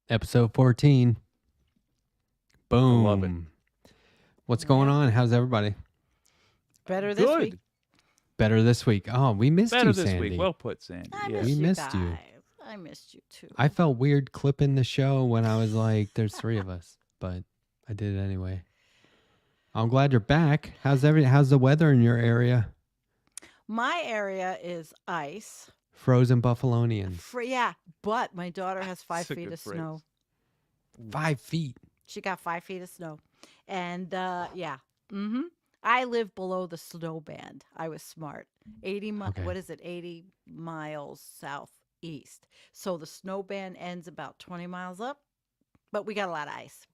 Episode 14. Boom. I love it. What's going on? How's everybody? Better this Good. week. Better this week. Oh, we missed Better you, this Sandy. week. Well put, Sandy. I Yeah. missed We you missed you. guys. I missed you too. I felt weird clipping the show when I was like, there's three of us, but I did it anyway. I'm glad you're back. How's the weather in your area? My area is ice. Frozen Buffalonians. Yeah, but my daughter has 5 That's a feet good of phrase. snow. 5 feet. She got 5 feet of snow. And yeah. Mm-hmm. I live below the snow band. I was smart. 80 Okay. What is it? 80 miles southeast. So the snow band ends about 20 miles up, but we got a lot of ice.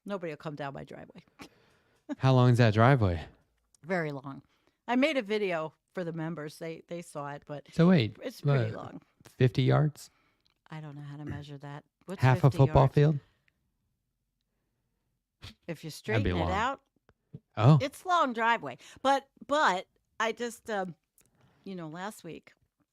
Nobody will come down my driveway. How long is that driveway? Very long. I made a video for the members. They saw it, but So wait, it's pretty what, long. 50 yards? I don't know how to measure that. What's Half a 50 football yards? field? If you That'd straighten be it long. out, Oh, it's long driveway. But I just last week,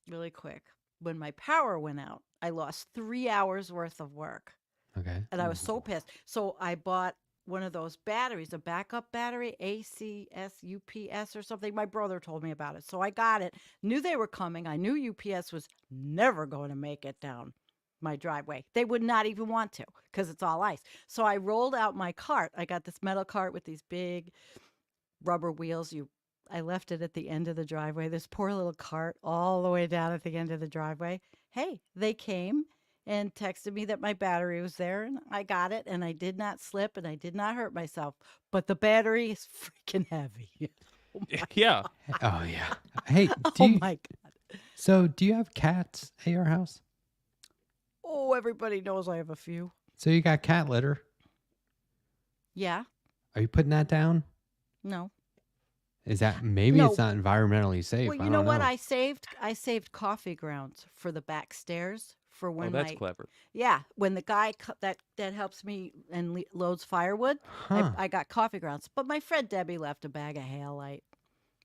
really quick, when my power went out, I lost 3 hours worth of work, okay. and I was so pissed. So I bought one of those batteries, a backup battery, ACS, UPS or something. My brother told me about it. So I got it, knew they were coming. I knew UPS was never going to make it down my driveway. They would not even want to because it's all ice. So I rolled out my cart. I got this metal cart with these big rubber wheels. I left it at the end of the driveway. This poor little cart all the way down at the end of the driveway. Hey, they came and texted me that my battery was there, and I got it, and I did not slip, and I did not hurt myself. But the battery is freaking heavy. Oh my, Yeah. Oh, yeah. Hey, my God. So do you have cats at your house? Oh, everybody knows I have a few. So you got cat litter. Yeah. Are you putting that down? No. Is that maybe No. it's not environmentally safe? Well, I you know don't what? know. I saved coffee grounds for the back stairs for when Oh, that's my clever. yeah, when the guy that helps me and loads firewood, Huh. I got coffee grounds. But my friend Debbie left a bag of halite.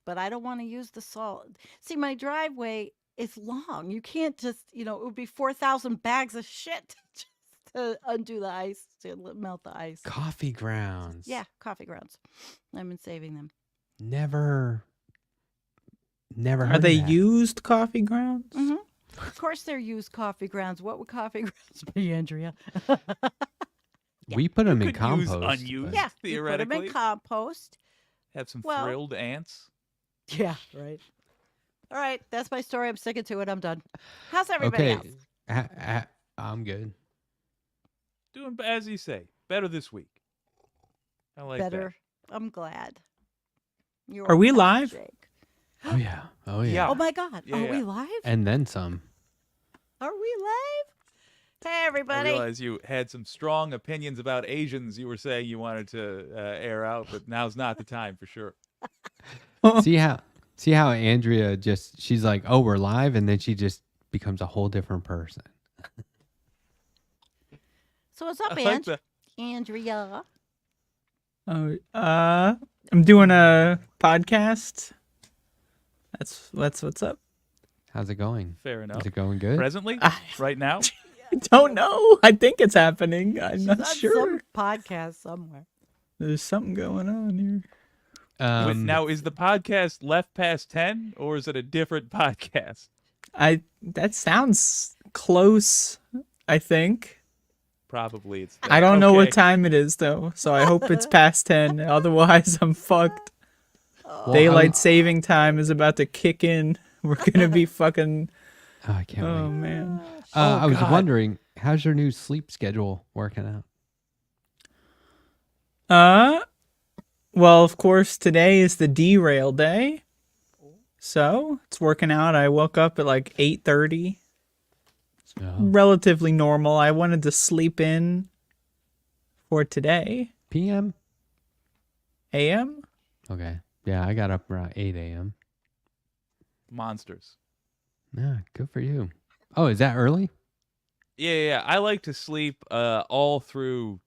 But I don't want to use the salt. See, my driveway is long. You can't just, it would be 4,000 bags of shit just to undo the ice, to melt the ice. Coffee grounds. Yeah, coffee grounds. I've been saving them. Never heard Are they of that. used coffee grounds? Mm-hmm. Of course, they're used coffee grounds. What would coffee grounds be, Andrea? We put them in Could use compost. unused. but- Yeah, you put them Theoretically. in compost. Have some Well- thrilled ants. Yeah, right. All right, that's my story. I'm sticking to it. I'm done. How's everybody Okay. else? I'm good. Doing as you say. Better this week. I like Better. I'm glad. Are we live? Jake. Oh yeah. Oh yeah. Yeah. Oh my God. Yeah, Are yeah. we live? And then some. Are we live? Hey, that. I everybody. realize you had some strong opinions about Asians you were saying you wanted to air out, but now's not the time for sure. See how Andrea she's like, oh, we're live, and then she just becomes a whole different person. So what's up, I like that. Andrea? Oh, I'm doing a podcast. That's what's up. How's it going? Fair enough. Is it going good? Presently? Right now? I don't know. I think it's happening. I'm She's not on sure. some podcast somewhere. There's something going on here. Wait, now, is the podcast Left Past 10, or is it a different podcast? That sounds close, I think. probably it's. I don't know what Okay. time it is though, so I hope it's past 10. Otherwise, I'm fucked. Well, Daylight saving time is about to kick in. We're gonna be fucking. Oh, I can't Oh wait. man. I was God. wondering, how's your new sleep schedule working out? Well, of course, today is the derail day, so it's working out. I woke up at like 8:30. Oh. Relatively normal. I wanted to sleep in for today. PM? AM? Okay. Yeah, I got up around 8 a.m. Monsters. Yeah, good for you. Oh, is that early? Yeah. I like to sleep all through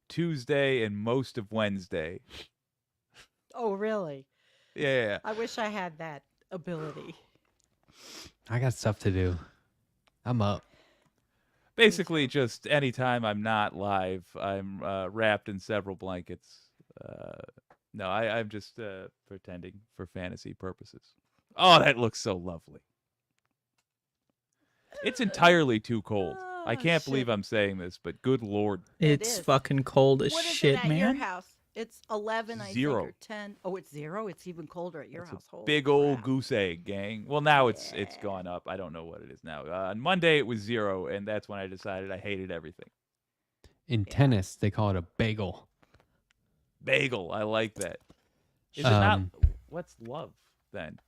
Tuesday and most of Wednesday. Oh, really? Yeah. I wish I had that ability. I got stuff to do. I'm up. Basically, just anytime I'm not live, I'm wrapped in several blankets. No, I'm just pretending for fantasy purposes. Oh, that looks so lovely. It's entirely too cold. I Oh, can't shit. believe I'm saying this, but good lord. It's is. fucking cold as What is shit, it at your man. house? It's 11, I think, 0. or 10. Oh, it's 0? It's even colder at your That's house. a Holy big old crap. goose egg, gang. Well, now it's Yeah. gone up. I don't know what it is now. On Monday it was 0, and that's when I decided I hated everything. In tennis, they call it a bagel. Bagel, I like that. Is it not? Um, What's love then?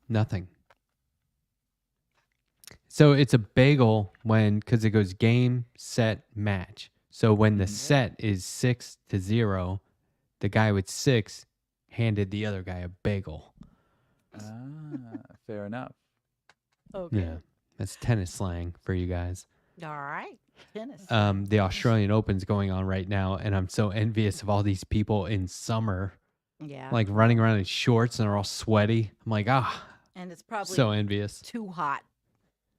Nothing. So it's a bagel because it goes game, set, match. So when the set is 6-0, the guy with 6 handed the other guy a bagel. Fair enough. Okay. Yeah, that's tennis slang for you guys. All right. Tennis. The Australian Open's going on right now, and I'm so envious of all these people in summer, Yeah. like running around in shorts and they're all sweaty. I'm like, and it's probably so envious. too hot.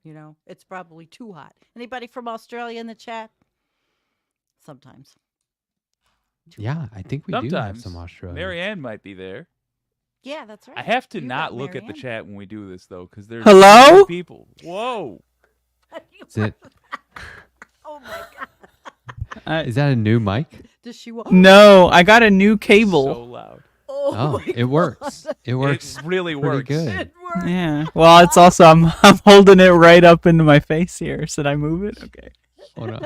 You know, it's probably too hot. Anybody from Australia in the chat? Sometimes. Yeah, I think we do have Sometimes some Australians. Marianne might be there. Yeah, that's right. I have to You not got look at the Marianne. chat when we do this though, because there's Hello? so many people. Whoa. Is, it, Oh my God. is that a new mic? Does she want? No, I got a new cable. So loud. Oh, my it works. It works It really pretty works. good. It worked. Yeah. Well, it's also I'm holding it right up into my face here. Should I move it? Okay. Hold on.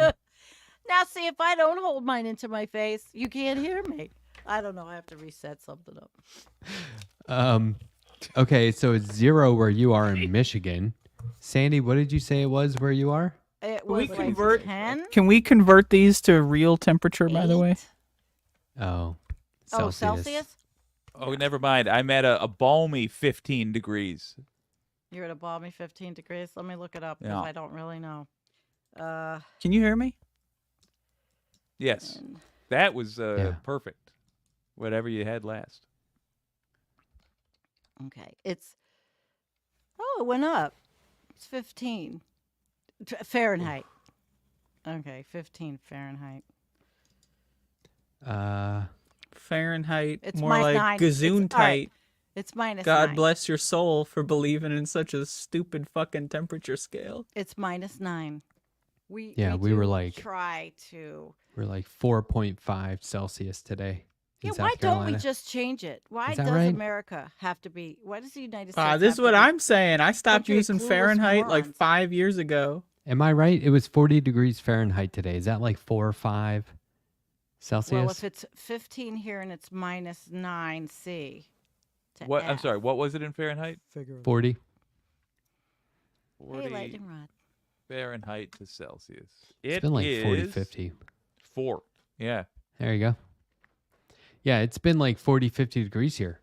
Now, see, if I don't hold mine into my face, you can't hear me. I don't know. I have to reset something up. Okay, so it's 0 where you are in Michigan. Sandy, what did you say it was where you are? It we was like convert- 10. Can we convert these to real temperature, by the way? 8? Oh, Oh, Celsius? Oh, never mind. I'm at a balmy 15 degrees. You're at a balmy 15 degrees. Let me look it up because Yeah. I don't really know. Can you hear me? Yes. And That was Yeah. perfect. Whatever you had last. okay, it went up. It's 15 Fahrenheit. Okay, 15 Fahrenheit. Fahrenheit, It's more minus like 9. It's- all gazoon right. tight. It's minus God 9. bless your soul for believing in such a stupid fucking temperature scale. It's minus 9. We we were do like- try to. We're like 4.5 Celsius today. In Yeah, South why don't Carolina. we just change it? Why Is that does right? America have to be? Why does the United States? This have is to what be- I'm saying. I stopped Country of using clueless Fahrenheit like morons. 5 years ago. Am I right? It was 40 degrees Fahrenheit today. Is that like 4 or 5 Celsius? Well, if it's 15 here and it's minus 9 C. to What? I'm F. sorry. What was it in Fahrenheit? 40. 40 Hey, lightning rod. Fahrenheit to Celsius. It's been like 40, is 50. 4. Yeah. There you go. Yeah, it's been like 40, 50 degrees here.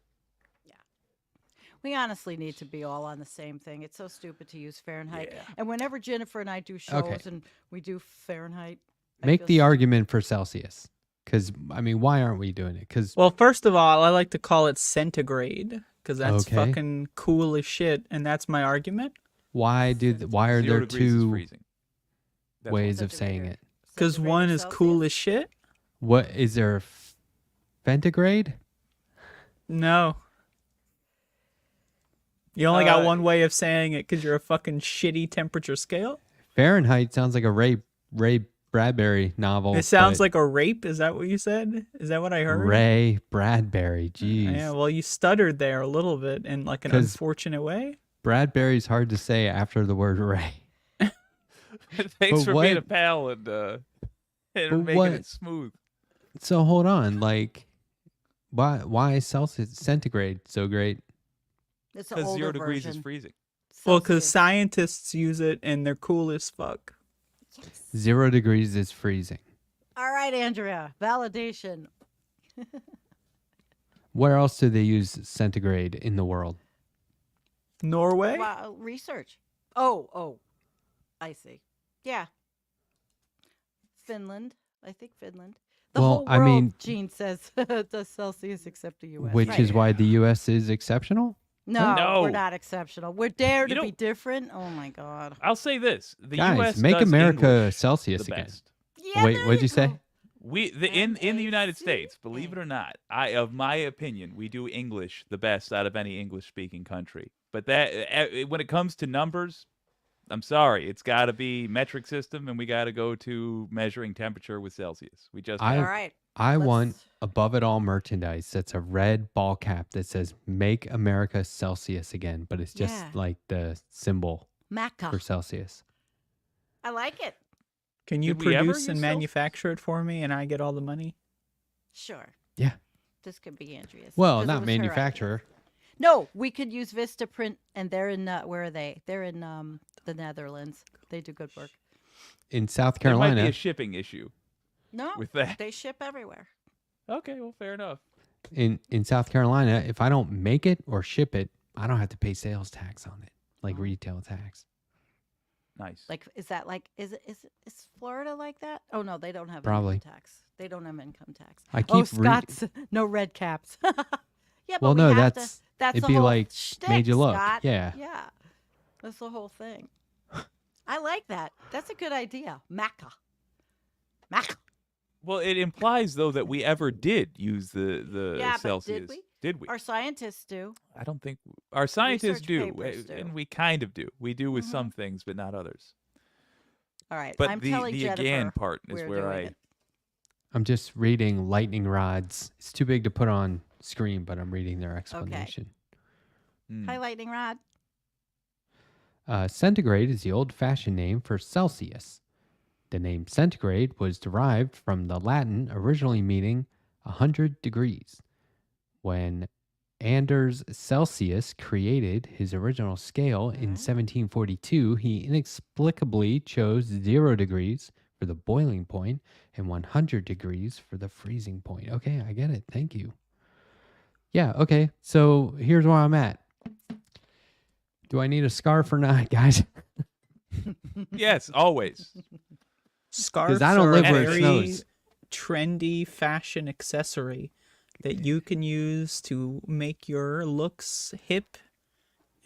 We honestly need to be all on the same thing. It's so stupid to use Fahrenheit. Yeah. And whenever Jennifer and I do shows Okay. and we do Fahrenheit, I Make feel the so- argument for Celsius. Because, I mean, why aren't we doing it? Because, Well, first of all, I like to call it centigrade because that's Okay. fucking cool as shit, and that's my argument. why are 0 there degrees is two freezing. That's ways Such of a saying weird- it? Because centigrade one or is cool Celsius? as shit. What is there? Fentigrade? No. You only got Uh, one way of saying it because you're a fucking shitty temperature scale. Fahrenheit sounds like a Ray Ray Bradbury novel. It sounds but like a rape. Is that what you said? Is that what I heard? Ray Bradbury. Jeez. Yeah, well, you stuttered there a little bit in like an 'Cause- unfortunate way. Bradbury's hard to say after the word Ray. Thanks But for being a what- pal and But making what- it smooth. So hold on, like, why is Celsius centigrade so great? It's an Because older 0 degrees version. is freezing. Well, because Celsius. scientists use it and they're cool as fuck. Yes. 0 degrees is freezing. All right, Andrea. Validation. Where else do they use centigrade in the world? Norway? Wow, research. Oh, I see. Yeah. Finland. I think Finland. The Well, whole I world, mean- Gene says, does Celsius except the U.S. Which Right. is why the U.S. is exceptional. No, No. we're not exceptional. We're dare You to be know- different. Oh my God. I'll say this: the Guys, U.S. make does America English Celsius the again. best. Yeah, Wait, there what'd you say? go. In the United MACA. States, believe it or not, of my opinion, we do English the best out of any English-speaking country. But when it comes to numbers, I'm sorry, it's got to be metric system, and we got to go to measuring temperature with Celsius. We just I- All right. I want Let's- above it all merchandise that's a red ball cap that says "Make America Celsius Again," but it's just Yeah. like the symbol Maca. for Celsius. I like it. Can you Did we ever produce and use Celsius? manufacture it for me and I get all the money? Sure. Yeah. This could be Andrea's. Well, 'cause it not was her idea. manufacturer. No, we could use Vistaprint, and they're in where are they? They're in the Netherlands. They do good work. In South there might be Carolina, a shipping issue No, with that. they ship everywhere. Okay, well, fair enough. in South Carolina, if I don't make it or ship it, I don't have to pay sales tax on it, like Oh. retail tax. Nice. Like, is that like is Florida like that? Oh no, they don't have Probably. income tax. They don't have income tax. I Oh, keep re- Scott's no red caps. Yeah, but Well, we no, have that's- that's it'd the be whole like, shtick, made you look. Scott. Yeah. Yeah, that's the whole thing. I like that. That's a good idea. Maca. Well, it implies though that we ever did use the Yeah, but Celsius. did we? Did we? Our scientists do. I don't think our scientists Research do, papers do. and we kind of do. We do with Mhm. some things, but not others. All right. But I'm the telling Jennifer again part is we're where doing I it. I'm just reading lightning rods. It's too big to put on screen, but I'm reading their explanation. Hmm. Hi, lightning rod. Centigrade is the old-fashioned name for Celsius. The name centigrade was derived from the Latin originally meaning 100 degrees. When Anders Celsius created his original scale in 1742, he inexplicably chose 0 degrees for the boiling point and 100 degrees for the freezing point. Okay, I get it. Thank you. Yeah, okay. So here's where I'm at. Do I need a scarf or not, guys? Yes, always. Scarves I don't are live a where it very snows. trendy fashion accessory that you can use to make your looks hip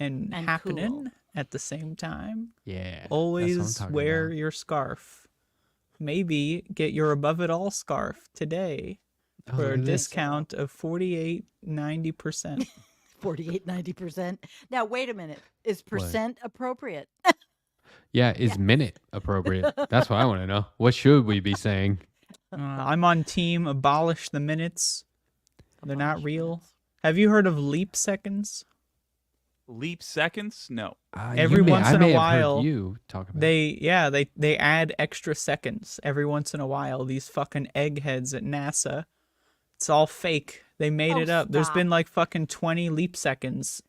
and, And happening cool. at the same time. Yeah. that's what I'm Always talking wear about. your scarf. Maybe get your above it all scarf today Oh, for look a at this. discount of 48.90%. 48, 90%. Now, wait a minute. Is percent appropriate? Yeah, is minute appropriate? That's what I want to know. What should we be saying? I'm on team abolish the minutes. They're not Abolish real. minutes. Have you heard of leap seconds? Leap seconds? No. Every once I in a may have while, heard you talk about. They add extra seconds every once in a while. These fucking eggheads at NASA. It's all fake. They made Oh, it up. There's stop. been like fucking 20 leap seconds.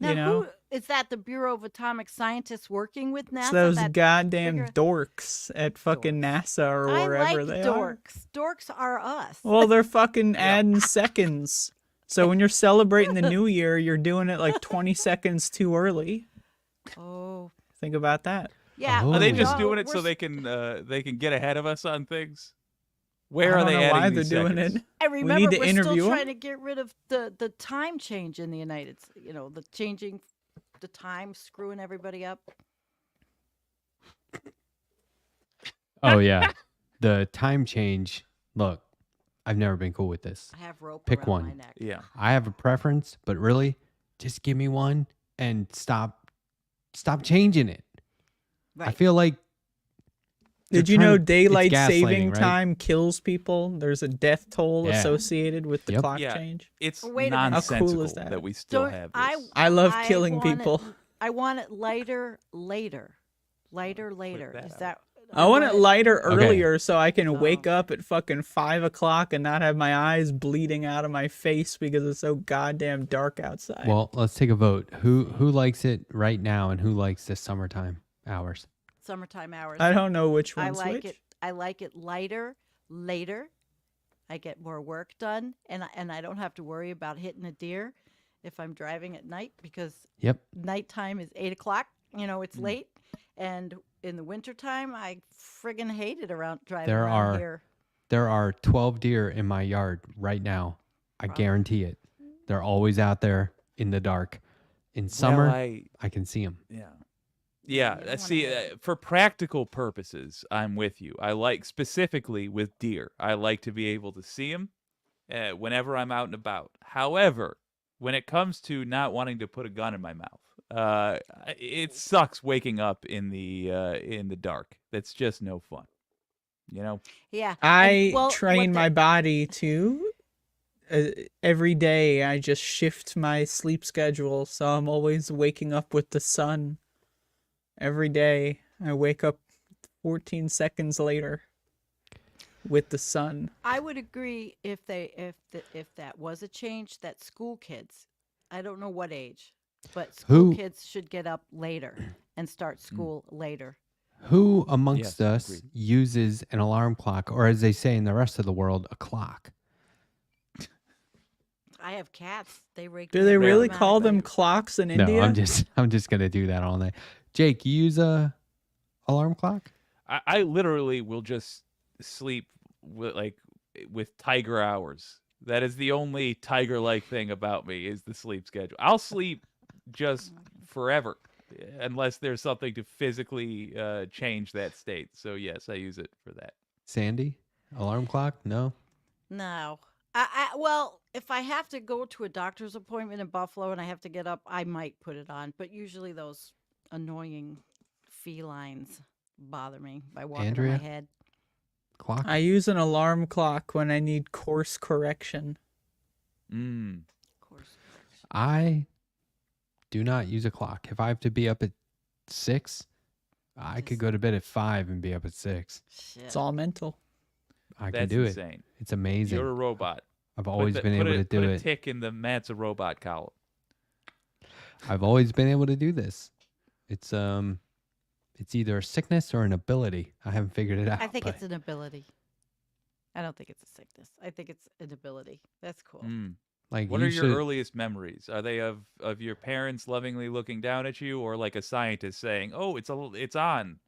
Now, you know? who is that? The Bureau of Atomic Scientists working with NASA? It's those that goddamn figure- dorks at fucking NASA or I wherever like they are. dorks. Dorks are us. Well, they're fucking adding seconds. So when you're celebrating the new year, you're doing it like 20 seconds too early. Oh, Think about that. yeah. Oh. Are they we just all- doing it we're so s- they can get ahead of us on things? Where I are don't they know adding why they're these doing seconds? it. And We remember, need to we're interview still 'em. trying to get rid of the time change in the United States. You know, the changing the time, screwing everybody up. Oh yeah, the time change. Look, I've never been cool with this. I have rope Pick around one. my neck. Yeah. I have a preference, but really, just give me one and stop changing it. I Right. feel like Did you know it's daylight gaslighting, saving right? time kills people? There's a death toll Yeah. associated with the Yep. clock Yeah. change. It's Wait a minute. How cool is nonsensical that? we still Don't have I? this. I love I killing want it- people. I want it later. Later. that Is out. that? I want it lighter Okay. earlier so I can Oh. wake up at fucking 5 o'clock and not have my eyes bleeding out of my face because it's so goddamn dark outside. Well, let's take a vote. Who likes it right now, and who likes the summertime hours? Summertime hours. I don't know which I one's like which. it. I like it lighter, later. I get more work done, and I don't have to worry about hitting a deer if I'm driving at night because Yep. nighttime is 8 o'clock. It's late, and in the wintertime, I friggin' hate it around driving There around are- here. There are 12 deer in my yard right now. I Probably. guarantee it. They're always out there in the dark. In summer, Well, I can see them. Yeah. you Yeah. don't wanna See, hit it. for practical purposes, I'm with you. I like specifically with deer. I like to be able to see them whenever I'm out and about. However, when it comes to not wanting to put a gun in my mouth, it sucks waking up in the dark. That's just no fun. Yeah. I well, train what my body to every day. I just shift my sleep schedule, so I'm always waking up with the sun. Every day, I wake up 14 seconds later with the sun. I would agree if that was a change that school kids, I don't know what age, but school Who- kids should get up later and start school later. Who amongst Yes, us agreed. uses an alarm clock, or as they say in the rest of the world, a clock? I have cats. They rake Do me they up really call them automatically. clocks in No, India? I'm just gonna do that all night. Jake, you use a alarm clock? I literally will just sleep with tiger hours. That is the only tiger-like thing about me is the sleep schedule. I'll sleep just forever unless there's something to physically change that state. So yes, I use it for that. Sandy, alarm clock? No. No. Well, if I have to go to a doctor's appointment in Buffalo and I have to get up, I might put it on. But usually those annoying felines bother me by walking on Andrea? my head. Clock? I use an alarm clock when I need course correction. Mm. Of course. I do not use a clock. If I have to be up at 6, I could Just- go to bed at 5 and be up at 6. Shit. It's all mental. I can That's do it. insane. It's amazing. You're a robot. I've always Put been able to do put a it. tick in the Matt's a robot column. I've always been able to do this. It's either a sickness or an ability. I haven't figured it out. I think but it's an ability. I don't think it's a sickness. I think it's an ability. That's cool. Mm. like What you are your should- earliest memories? Are they of your parents lovingly looking down at you, or like a scientist saying, "Oh, it's on"?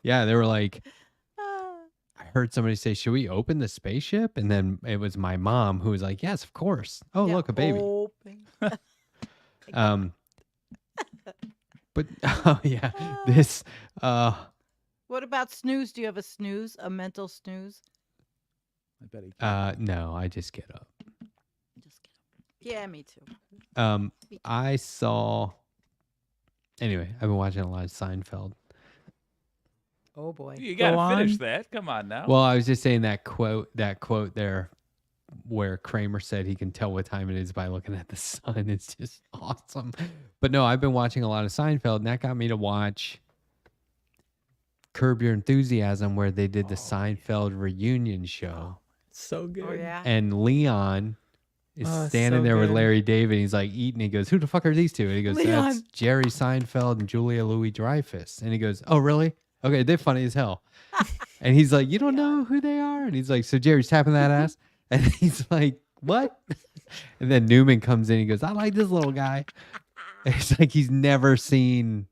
Yeah, they were like, Ah. I heard somebody say, "Should we open the spaceship?" And then it was my mom who was like, "Yes, of course." Oh, Yeah, look, a baby. open. But oh yeah, this What about snooze? Do you have a snooze? A mental snooze? I bet he. no, I just get up. Just kidding. Yeah, me too. I saw. Anyway, I've been watching a lot of Seinfeld. Oh boy. You gotta Go finish on. that. Come on now. Well, I was just saying that quote there where Kramer said he can tell what time it is by looking at the sun. It's just awesome. But no, I've been watching a lot of Seinfeld, and that got me to watch Curb Your Enthusiasm, where they did the Seinfeld reunion show. So good. Oh yeah. And Leon is Oh, it's standing so there with good. Larry David. He's like eating. He goes, "Who the fuck are these two?" And he goes, "That's Leon. Jerry Seinfeld and Julia Louis-Dreyfus." And he goes, "Oh, really? Okay, they're funny as hell." And he's like, "You don't know who they are?" And he's like, "So Jerry's tapping that ass?" And he's like, "What?" And then Newman comes in. He goes, "I like this little guy." And it's like he's never seen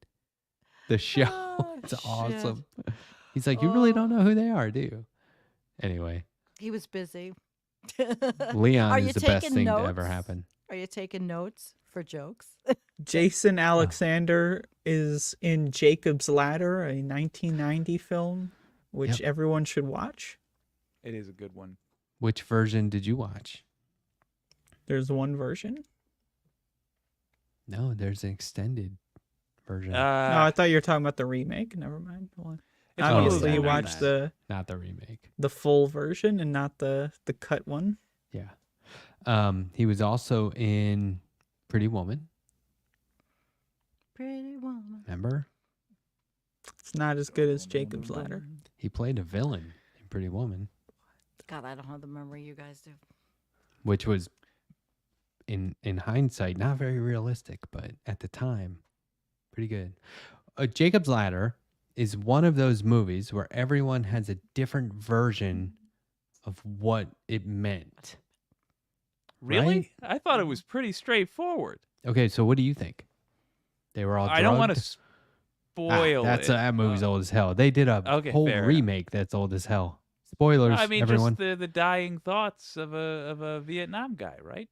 the show. Oh, It's shit. awesome. He's like, "You really Oh. don't know who they are, do you?" Anyway, He was busy. Leon Are is you the best taking thing to ever notes? happen. Are you taking notes for jokes? Jason Alexander is in Jacob's Ladder, a 1990 film, which Yep. everyone should watch. it is a good one. Which version did you watch? There's one version. No, there's an extended version. No, I thought you were talking about the remake. Never mind. Well, It's one of obviously, those you movies. watched the Not the remake. full version and not the cut one. Yeah. He was also in Pretty Woman. Pretty woman. Remember? It's not as good as Jacob's Ladder. He played a villain in Pretty Woman, God, I don't have the memory you guys do. which was in hindsight not very realistic, but at the time, pretty good. Jacob's Ladder is one of those movies where everyone has a different version of what it meant. Really? Right? I thought it was pretty straightforward. Okay, so what do you think? They were all drugged? I don't want to spoil That's it. that movie's old as hell. They did a Okay, whole fair enough. remake that's old as hell. Spoilers, I mean, everyone. just the dying thoughts of a Vietnam guy, right?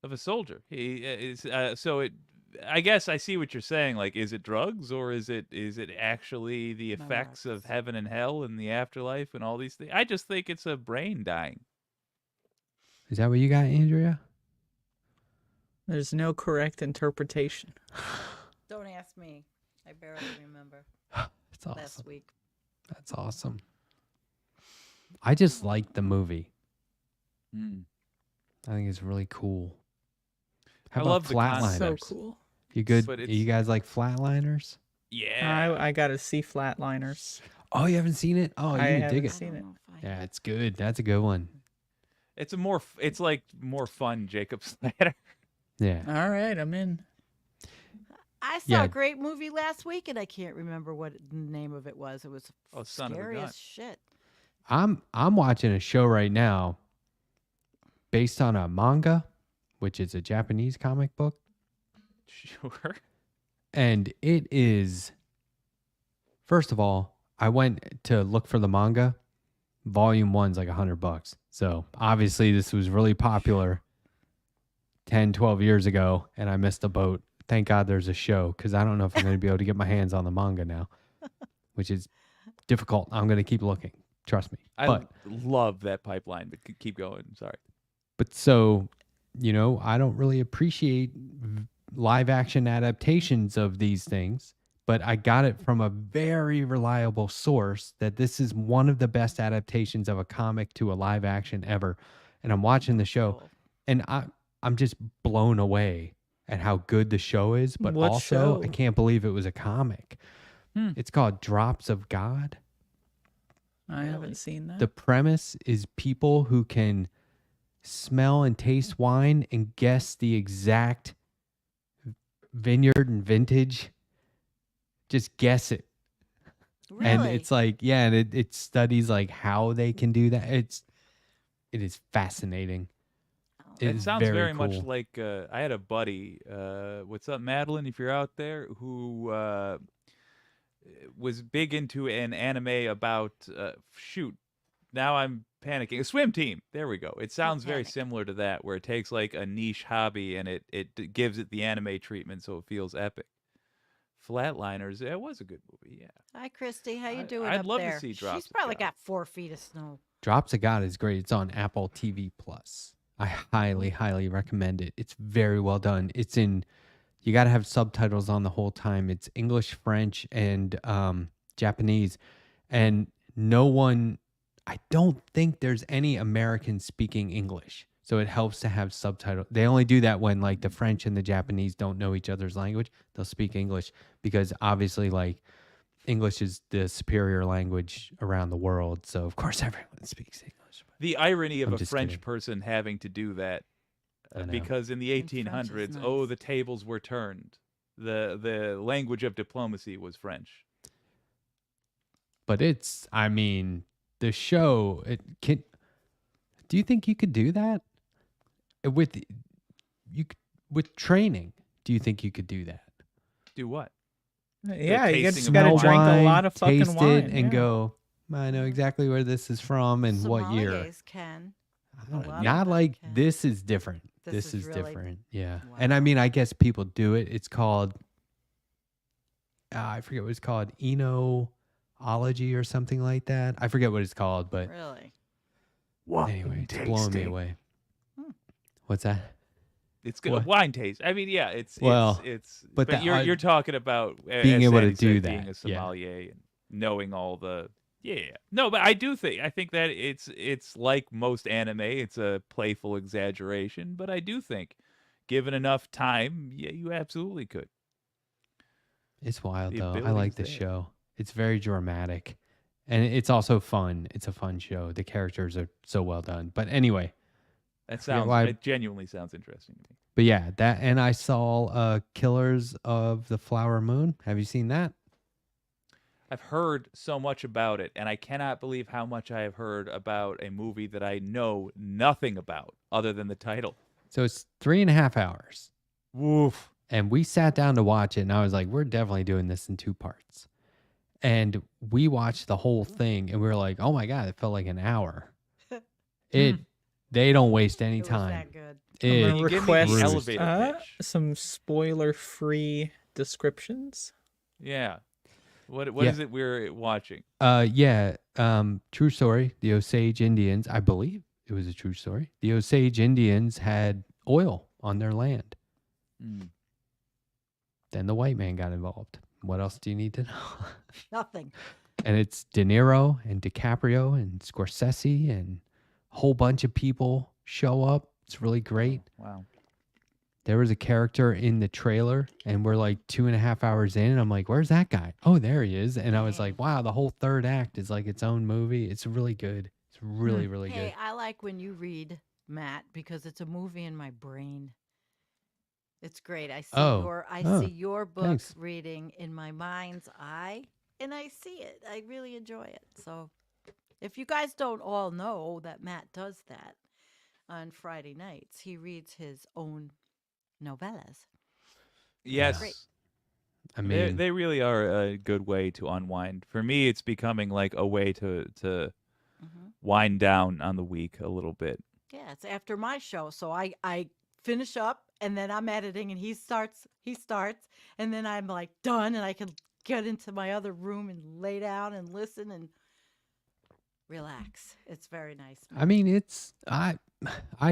Of a soldier. He is so it. I guess I see what you're saying. Like, is it drugs or is it actually the effects of Memories. heaven and hell and the afterlife and all these things? I just think it's a brain dying. Is that what you got, Andrea? There's no correct interpretation. Don't ask me. I barely remember That's awesome. last week. That's awesome. I just like the movie. Mm. I think it's really cool. How I about love the Flatliners? concept. So cool. You good? But You guys like Flatliners? Yeah. I got to see Flatliners. Oh, you haven't seen it? Oh, you I would dig haven't it. I seen don't it. know if I Yeah, it's good. That's a good one. It's it's like more fun Jacob's Ladder. Yeah. All right, I'm in. I saw Yeah. a great movie last week, and I can't remember what the name of it was. It was Oh, son of a scary gun. as shit. I'm watching a show right now based on a manga, which is a Japanese comic book, Sure. and it is. First of all, I went to look for the manga. Volume 1's like $100. So obviously this was really popular 10, 12 years ago, and I missed the boat. Thank God there's a show, because I don't know if I'm going to be able to get my hands on the manga now, which is difficult. I'm going to keep looking. Trust me. I love that pipeline, but keep going. Sorry. But so, I don't really appreciate live action adaptations of these things, but I got it from a very reliable source that this is one of the best adaptations of a comic to a live action ever. And I'm watching the show, Cool. and I'm just blown away at how good the show is, but What also I show? can't believe it was a comic. Hmm. It's called Drops of God. I Really? haven't seen that. The premise is people who can smell and taste wine and guess the exact vineyard and vintage. Just guess it. Really? And it's like, yeah, and it studies like how they can do that. It is fascinating. Oh, It It is sounds very very much cool. like I had a buddy. What's up, Madeline? If you're out there, who was big into an anime about shoot. Now I'm panicking. A swim team. There we go. It sounds very panic. similar to that, where it takes like a niche hobby and it gives it the anime treatment, so it feels epic. Flatliners. It was a good movie. Yeah. Hi, Christy. How you doing I'd up love to there? see Drops She's of probably God. got 4 feet of snow. Drops of God is great. It's on Apple TV Plus. I highly, highly recommend it. It's very well done. You got to have subtitles on the whole time. It's English, French, and Japanese. And I don't think there's any Americans speaking English. So it helps to have subtitles. They only do that when like the French and the Japanese don't know each other's language. They'll speak English because obviously like English is the superior language around the world. So of course everyone speaks English. The irony of I'm a just French kidding. person having to do that, I know. because in the And French is 1800s, nice. the tables were turned. The language of diplomacy was French. But the show, do you think you could do that? With training, do you think you could do that? Do what? Yeah, you tasting just of got to wine. drink a lot of fucking taste wine. it and yeah. go, I know exactly where this is from and what year. Sommeliers can. I don't know, lot of not them like can. this is different. This This is is really- different. Yeah. And I Wow. mean, I guess people do it. It's called, I forget what it's called, enology or something like that. I forget what it's called, but Really? anyway, it's blowing me away. Hmm. What's that? It's good What? wine taste. I mean, yeah, Well, it's. but But that you're talking about being as able to Sandy do said, that, being a yeah. sommelier and knowing all the. Yeah. No, but I think that it's like most anime. It's a playful exaggeration, but I do think, given enough time, yeah, you absolutely could. It's wild The though. I ability's like the there. show. It's very dramatic. And it's also fun. It's a fun show. The characters are so well done. But anyway, That forget why. it genuinely sounds interesting to me. But yeah, that and I saw Killers of the Flower Moon. Have you seen that? I've heard so much about it, and I cannot believe how much I have heard about a movie that I know nothing about other than the title. So it's 3.5 hours. Woof. And we sat down to watch it, and I was like, we're definitely doing this in 2 parts. And we watched the whole thing, and we were like, oh my God, it felt like an hour. They don't waste any It was time. that good. I'm gonna Can you give me the request elevator pitch? some spoiler-free descriptions. Yeah. What Yeah. is it we're watching? True story. The Osage Indians, I believe it was a true story. The Osage Indians had oil on their land. Mm. Then the white man got involved. What else do you need to know? Nothing. And it's De Niro and DiCaprio and Scorsese and a whole bunch of people show up. It's really great. Wow. There was a character in the trailer, and we're like 2.5 hours in, and I'm like, where's that guy? Oh, there he is. And I was like, wow, the whole third act is like its own movie. It's really good. It's really, really Hey, good. I like when you read, Matt, because it's a movie in my brain. It's great. I see your book thanks. reading in my mind's eye, and I see it. I really enjoy it. So, if you guys don't all know that Matt does that on Friday nights, he reads his own novellas. Yes. Great. I mean, They really are a good way to unwind. For me, it's becoming like a way to Mhm. wind down on the week a little bit. Yeah, it's after my show, so I finish up, and then I'm editing, and he starts, and then I'm like done, and I can get into my other room and lay down and listen and relax. It's very nice. I mean, it's I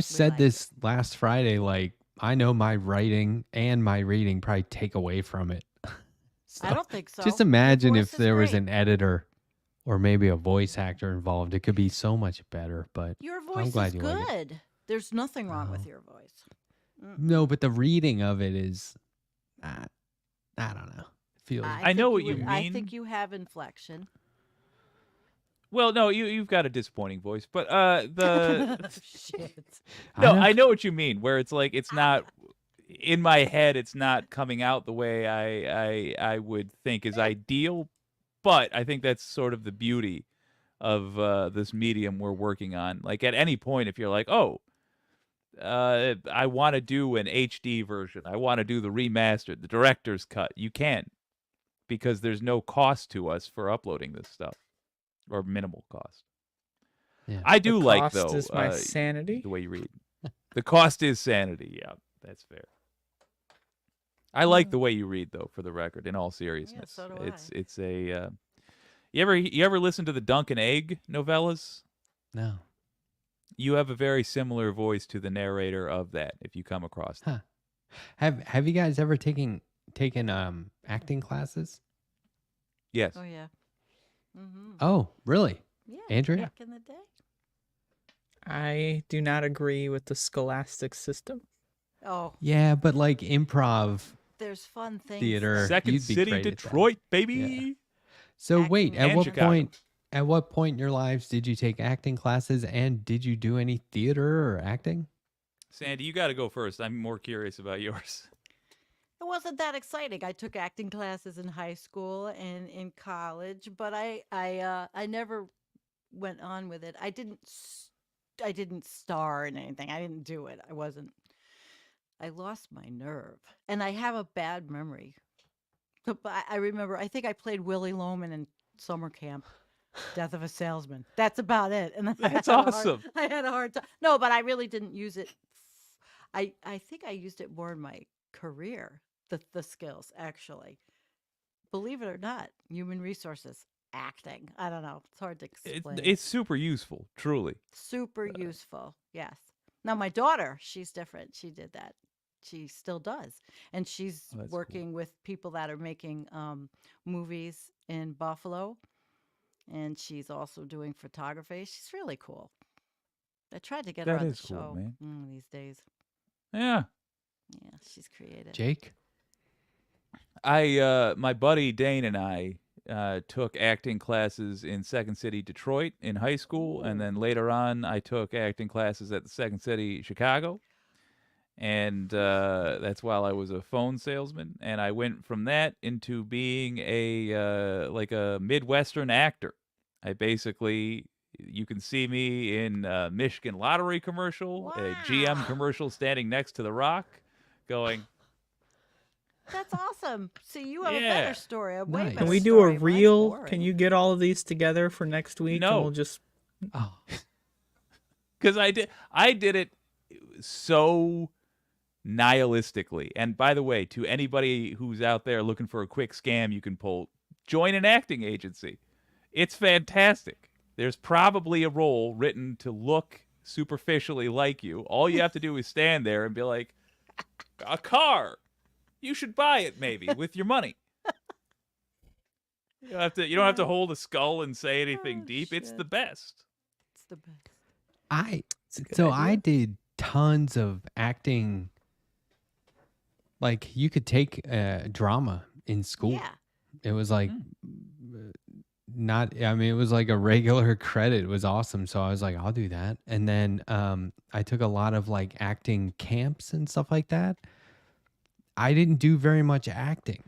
said like this last Friday. Like, I know my writing and my reading probably take away from it. I don't think so. Just Your imagine voice if is there was great. an editor or maybe a voice actor involved. It could be so much better. But Your I'm voice glad is you like it. good. There's nothing wrong with Oh. your voice. No, but the reading of it is, I don't know. It feels. I know what you I mean. think you have inflection. Well, no, you've got a disappointing voice, but Shit. no, don't- I know what you mean. Where it's like it's not in my head. It's not coming out the way I would think is ideal. But I think that's sort of the beauty of this medium we're working on. Like at any point, if you're like, oh, I want to do an HD version, I want to do the remastered, the director's cut, you can, because there's no cost to us for uploading this stuff, or minimal cost. Yeah. I do The like cost though is my sanity. the way you read. The cost is sanity. Yeah, that's fair. I like the way you read though. For the record, in all seriousness, so do it's a. You ever listen to the Dunk and Egg novellas? No. You have a very similar voice to the narrator of that. If you come across them. Huh. Have you guys ever taken acting classes? Yes. Oh yeah. Mm-hmm. Oh, really? Yeah. Andrew? Back in the day. I do not agree with the scholastic system. Oh, Yeah, but like improv there's fun things. theater. Second you'd be City, great at that. Detroit, baby. So Acting wait, at and what Chicago. point? At what point in your lives did you take acting classes, and did you do any theater or acting? Sandy, you got to go first. I'm more curious about yours. It wasn't that exciting. I took acting classes in high school and in college, but I never went on with it. I didn't star in anything. I didn't do it. I lost my nerve, and I have a bad memory. But I remember, I think I played Willie Loman in summer camp, Death of a Salesman. That's about it. And then That's awesome. I had a hard time. No, but I really didn't use it. I think I used it more in my career, the skills, actually. Believe it or not, human resources, acting. I don't know. It's hard to explain. It's super useful, truly. Super useful. Yes. Now, my daughter, she's different. She did that. she still does, and she's Oh, that's cool. working with people that are making movies in Buffalo, and she's also doing photography. She's really cool. I tried to get her That on the is cool, show man. these days. Yeah. Yeah, she's creative. Jake? My buddy Dane and I took acting classes in Second City, Detroit in high school, and then later on I took acting classes at the Second City, Chicago, and that's while I was a phone salesman, and I went from that into being a like a Midwestern actor. I basically you can see me in a Michigan Lottery commercial, a GM Wow. commercial standing next to the Rock, going, That's awesome. See, you have a yeah. better story, a way Nice. better Can we do story. a Mine's reel? boring. Can you get all of these together for next week? And No. we'll just. Oh, Because I did it so nihilistically. And by the way, to anybody who's out there looking for a quick scam you can pull, join an acting agency. It's fantastic. There's probably a role written to look superficially like you. All you have to do is stand there and be like, a car. You should buy it maybe with your money. You don't have to hold a skull and say anything Oh, deep. It's shit. the best. It's the best. It's a good so idea. I did tons of acting. Like you could take drama in school. Yeah. It was like not. I mean, it was like a regular credit. It was awesome. So I was like, I'll do that. And then I took a lot of like acting camps and stuff like that. I didn't do very much acting.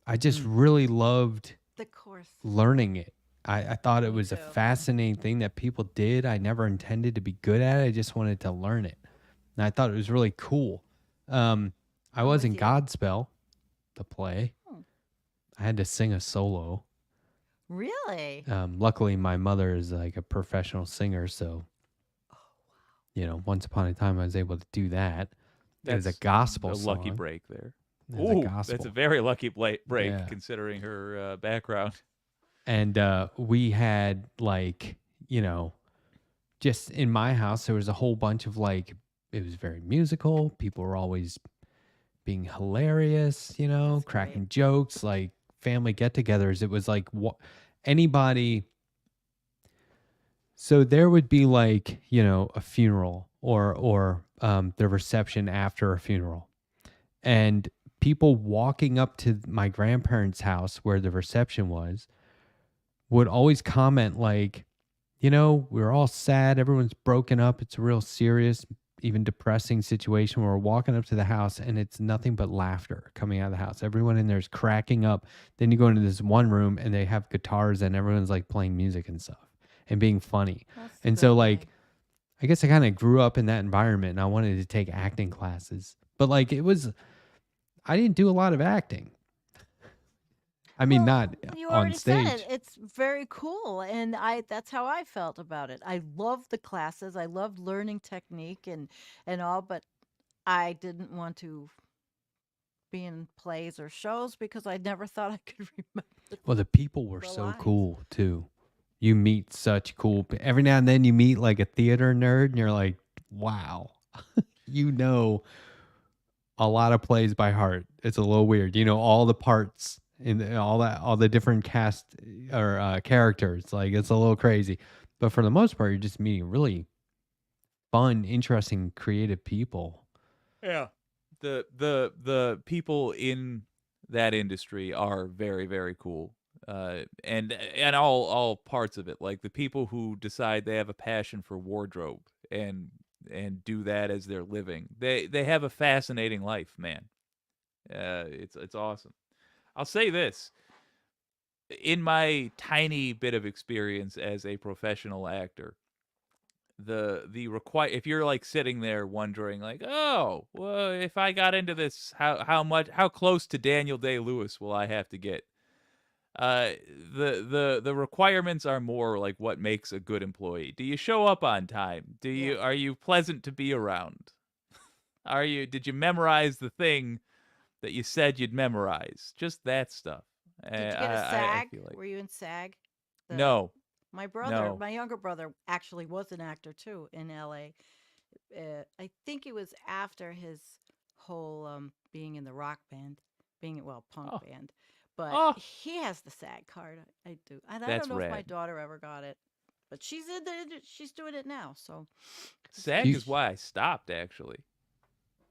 I just really loved The course. learning it. I thought it Me was a too. fascinating thing that people did. I never intended to be good at it. I just wanted to learn it. And I thought it was really cool. I was with in you. Godspell, the play. Hmm. I had to sing a solo. Really? Luckily, my mother is like a professional singer. So, once upon a time, I was able to do that. It was a gospel a song. lucky break there. It was a Ooh, gospel. that's a very lucky break Yeah. considering her background. And we had like, just in my house, there was a whole bunch of like, it was very musical. People were always being hilarious, That's cracking great. jokes, like family get togethers. It was like anybody. So there would be like, a funeral or the reception after a funeral. And people walking up to my grandparents' house where the reception was would always comment like, we're all sad. Everyone's broken up. It's a real serious, even depressing situation. We're walking up to the house and it's nothing but laughter coming out of the house. Everyone in there is cracking up. Then you go into this one room and they have guitars and everyone's like playing music and stuff and being funny. That's And good, so like, man. I guess I kind of grew up in that environment and I wanted to take acting classes. But like I didn't do a lot of acting. I mean, Well, not you on already stage. said it. It's very cool, and that's how I felt about it. I loved the classes. I loved learning technique and all, but I didn't want to be in plays or shows because I never thought I could remember. Well, the people were the so lines. cool too. You meet such cool. Every now and then you meet like a theater nerd, and you're like, wow, you know a lot of plays by heart. It's a little weird. You know all the parts in all the different cast or characters. Like it's a little crazy, but for the most part, you're just meeting really fun, interesting, creative people. Yeah. The people in that industry are very, very cool. And all parts of it, like the people who decide they have a passion for wardrobe and do that as their living. They have a fascinating life, man. It's awesome. I'll say this. In my tiny bit of experience as a professional actor, if you're like sitting there wondering like, oh, well, if I got into this, how close to Daniel Day-Lewis will I have to get? The requirements are more like what makes a good employee. Do you show up on time? Are you pleasant to be around? Did you memorize the thing that you said you'd memorize? Just that stuff. Did you get a I SAG? feel like Were you in SAG? no. My younger brother actually was an actor too in LA. I think it was after his whole being in the rock band, punk Oh, band. But oh, he has the SAG card. I do, and I that's don't know if my rad. daughter ever got it, but she's doing it now. So it's SAG You, is why I stopped actually, the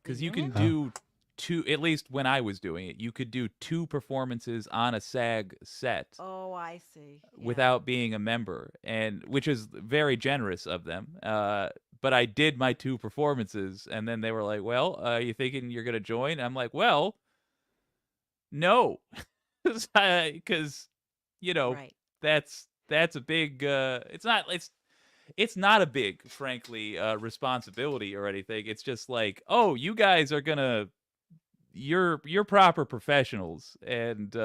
because you can union. oh, do two. At least when I was doing it, you could do two performances on a SAG set Oh, I see. Yeah. without being a member, and which is very generous of them. But I did my two performances, and then they were like, "Well, you thinking you're gonna join?" I'm like, "Well, no," because you know Right. that's a big. It's not a big, frankly, responsibility or anything. It's just like, oh, you guys are gonna you're proper professionals, and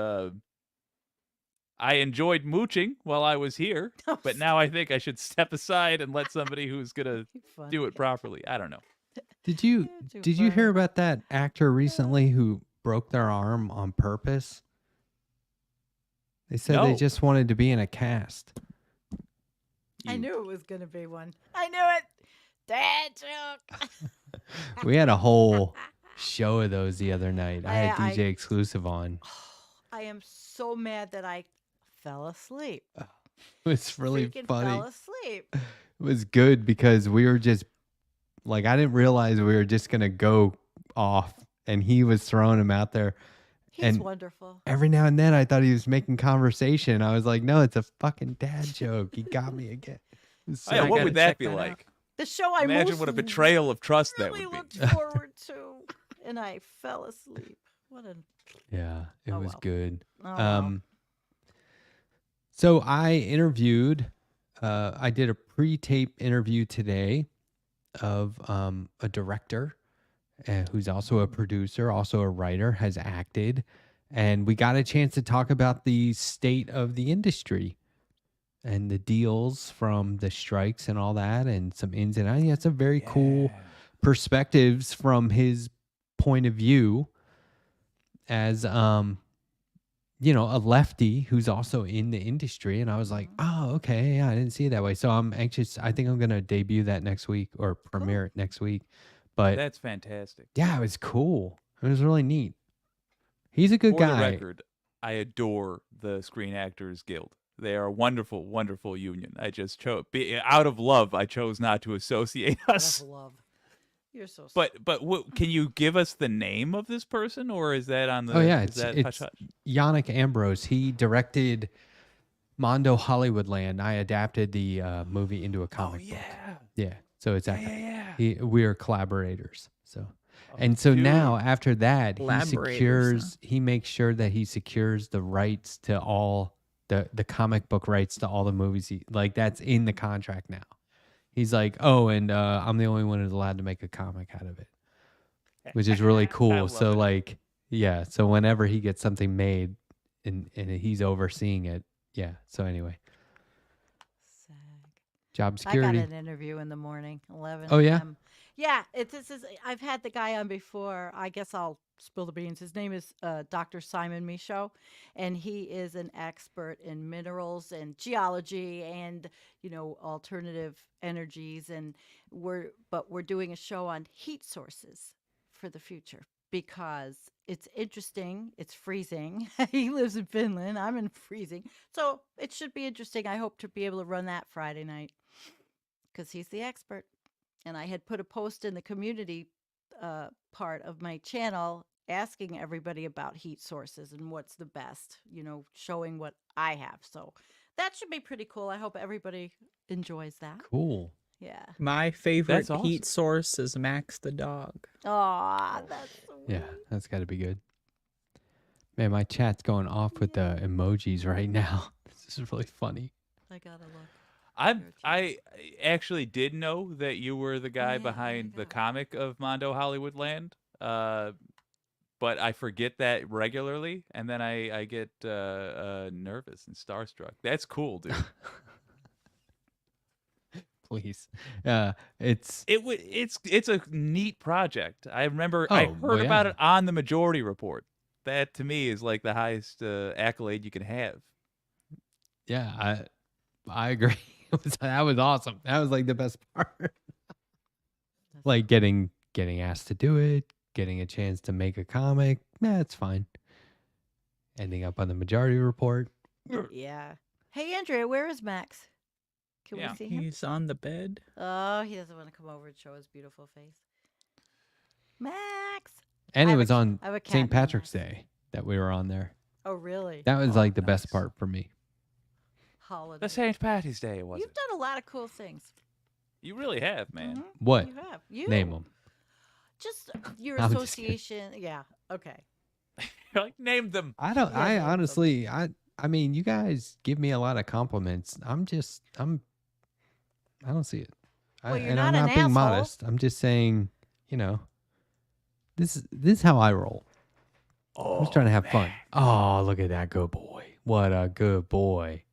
I enjoyed mooching while I was here, but now I think I should step aside and let somebody who's gonna You're funny. do it properly. I don't know. did you You're too did you hear funny. about that actor recently who broke their arm on purpose? They said they No, just wanted to be in a cast. I you. knew it was gonna be one. I knew it. Dad joke. We had a whole show of those the other night. I had I DJ Exclusive on. I am so mad that I fell asleep. It was really Freaking funny. fell asleep. It was good because we were just like, I didn't realize we were just gonna go off, and he was throwing him out there. He's And wonderful. every now and then I thought he was making conversation. I was like, no, it's a fucking dad joke. He got me again. It was Oh, yeah, so what good. would check that be that out. like? The show I Imagine most what a betrayal of trust that really would be. looked forward to, and I fell asleep. What a Yeah, it Oh, was well. good. oh well. So I interviewed, I did a pre-tape interview today of a director who's also a producer, also a writer, has acted. And we got a chance to talk about the state of the industry and the deals from the strikes and all that, and some ins and outs. Yeah, it's a very cool Yeah. perspectives from his point of view as a lefty who's also in the industry. And I was like, oh, okay, yeah, I didn't see it that way. So I'm anxious. I think I'm gonna debut that next week or premiere it next week. But That's fantastic. yeah, it was cool. It was really neat. He's a good For the guy. record, I adore the Screen Actors Guild. They are a wonderful, wonderful union. I just chose out of love. I chose not to associate Out us. of love. You're so But can you give us the name of this person, or is that on the? Oh yeah, is that hush it's hush? Yannick Ambrose. He directed Mondo Hollywoodland. I adapted the movie into a comic book. Yeah, so it's yeah. we're collaborators. So, Oh, and so dude. now after that, he Collaborators, he makes sure that he secures the rights to all the comic book rights to all the movies. Like that's in the contract now. He's like, oh, and I'm the only one who's allowed to make a comic out of it, which is really I cool. love So it. like, yeah. So whenever he gets something made, and he's overseeing it, yeah. So anyway, Sag. job I got security. an interview in the morning, 11 Oh yeah. a.m. Yeah, this is. I've had the guy on before. I guess I'll spill the beans. His name is Dr. Simon Michaud, and he is an expert in minerals and geology and alternative energies. And we're doing a show on heat sources for the future because it's interesting. It's freezing. He lives in Finland. I'm in freezing, so it should be interesting. I hope to be able to run that Friday night because he's the expert. And I had put a post in the community part of my channel asking everybody about heat sources and what's the best, showing what I have. So that should be pretty cool. I hope everybody enjoys that. Cool. Yeah. My favorite That's heat source is Max the dog. Aw, that's sweet. Yeah, that's got to be good. Man, my chat's going off with the emojis right now. This is really funny. I gotta look. I actually did know that you were the guy yeah, there behind you the go. comic of Mondo Hollywoodland. But I forget that regularly, and then I get nervous and starstruck. That's cool, dude. Please. It's It's a neat project. I remember I Oh, heard well, about yeah. it on the Majority Report. That to me is like the highest accolade you can have. yeah, I agree. That was awesome. That was like the best part. That's Like getting asked to do it, getting a chance to make a comic, it's fine. Ending up on the Majority Report. Yeah. Hey, Andrea, where is Max? Can Yeah. we see him? He's on the bed. Oh, he doesn't want to come over and show his beautiful face. Max. And I it have a was ca- on I have a cat St. named Patrick's Max. Day that we were on there. Oh, really? That was Oh, like the best nice. part for me. Holiday. The St. Patty's Day, was You've it? done a lot of cool things. You really have, man. Mhm. What? You have. You. Name them. Just your I'm just kidding. association. Yeah. Okay. You're like, name them. I don't. Yeah, I name 'em. honestly. I mean, you guys give me a lot of compliments. I don't see it. Well, you're and not I'm an not being asshole. modest. I'm just saying, this is how I roll. I'm just trying to have fun. Oh, look at that good boy. What a good boy.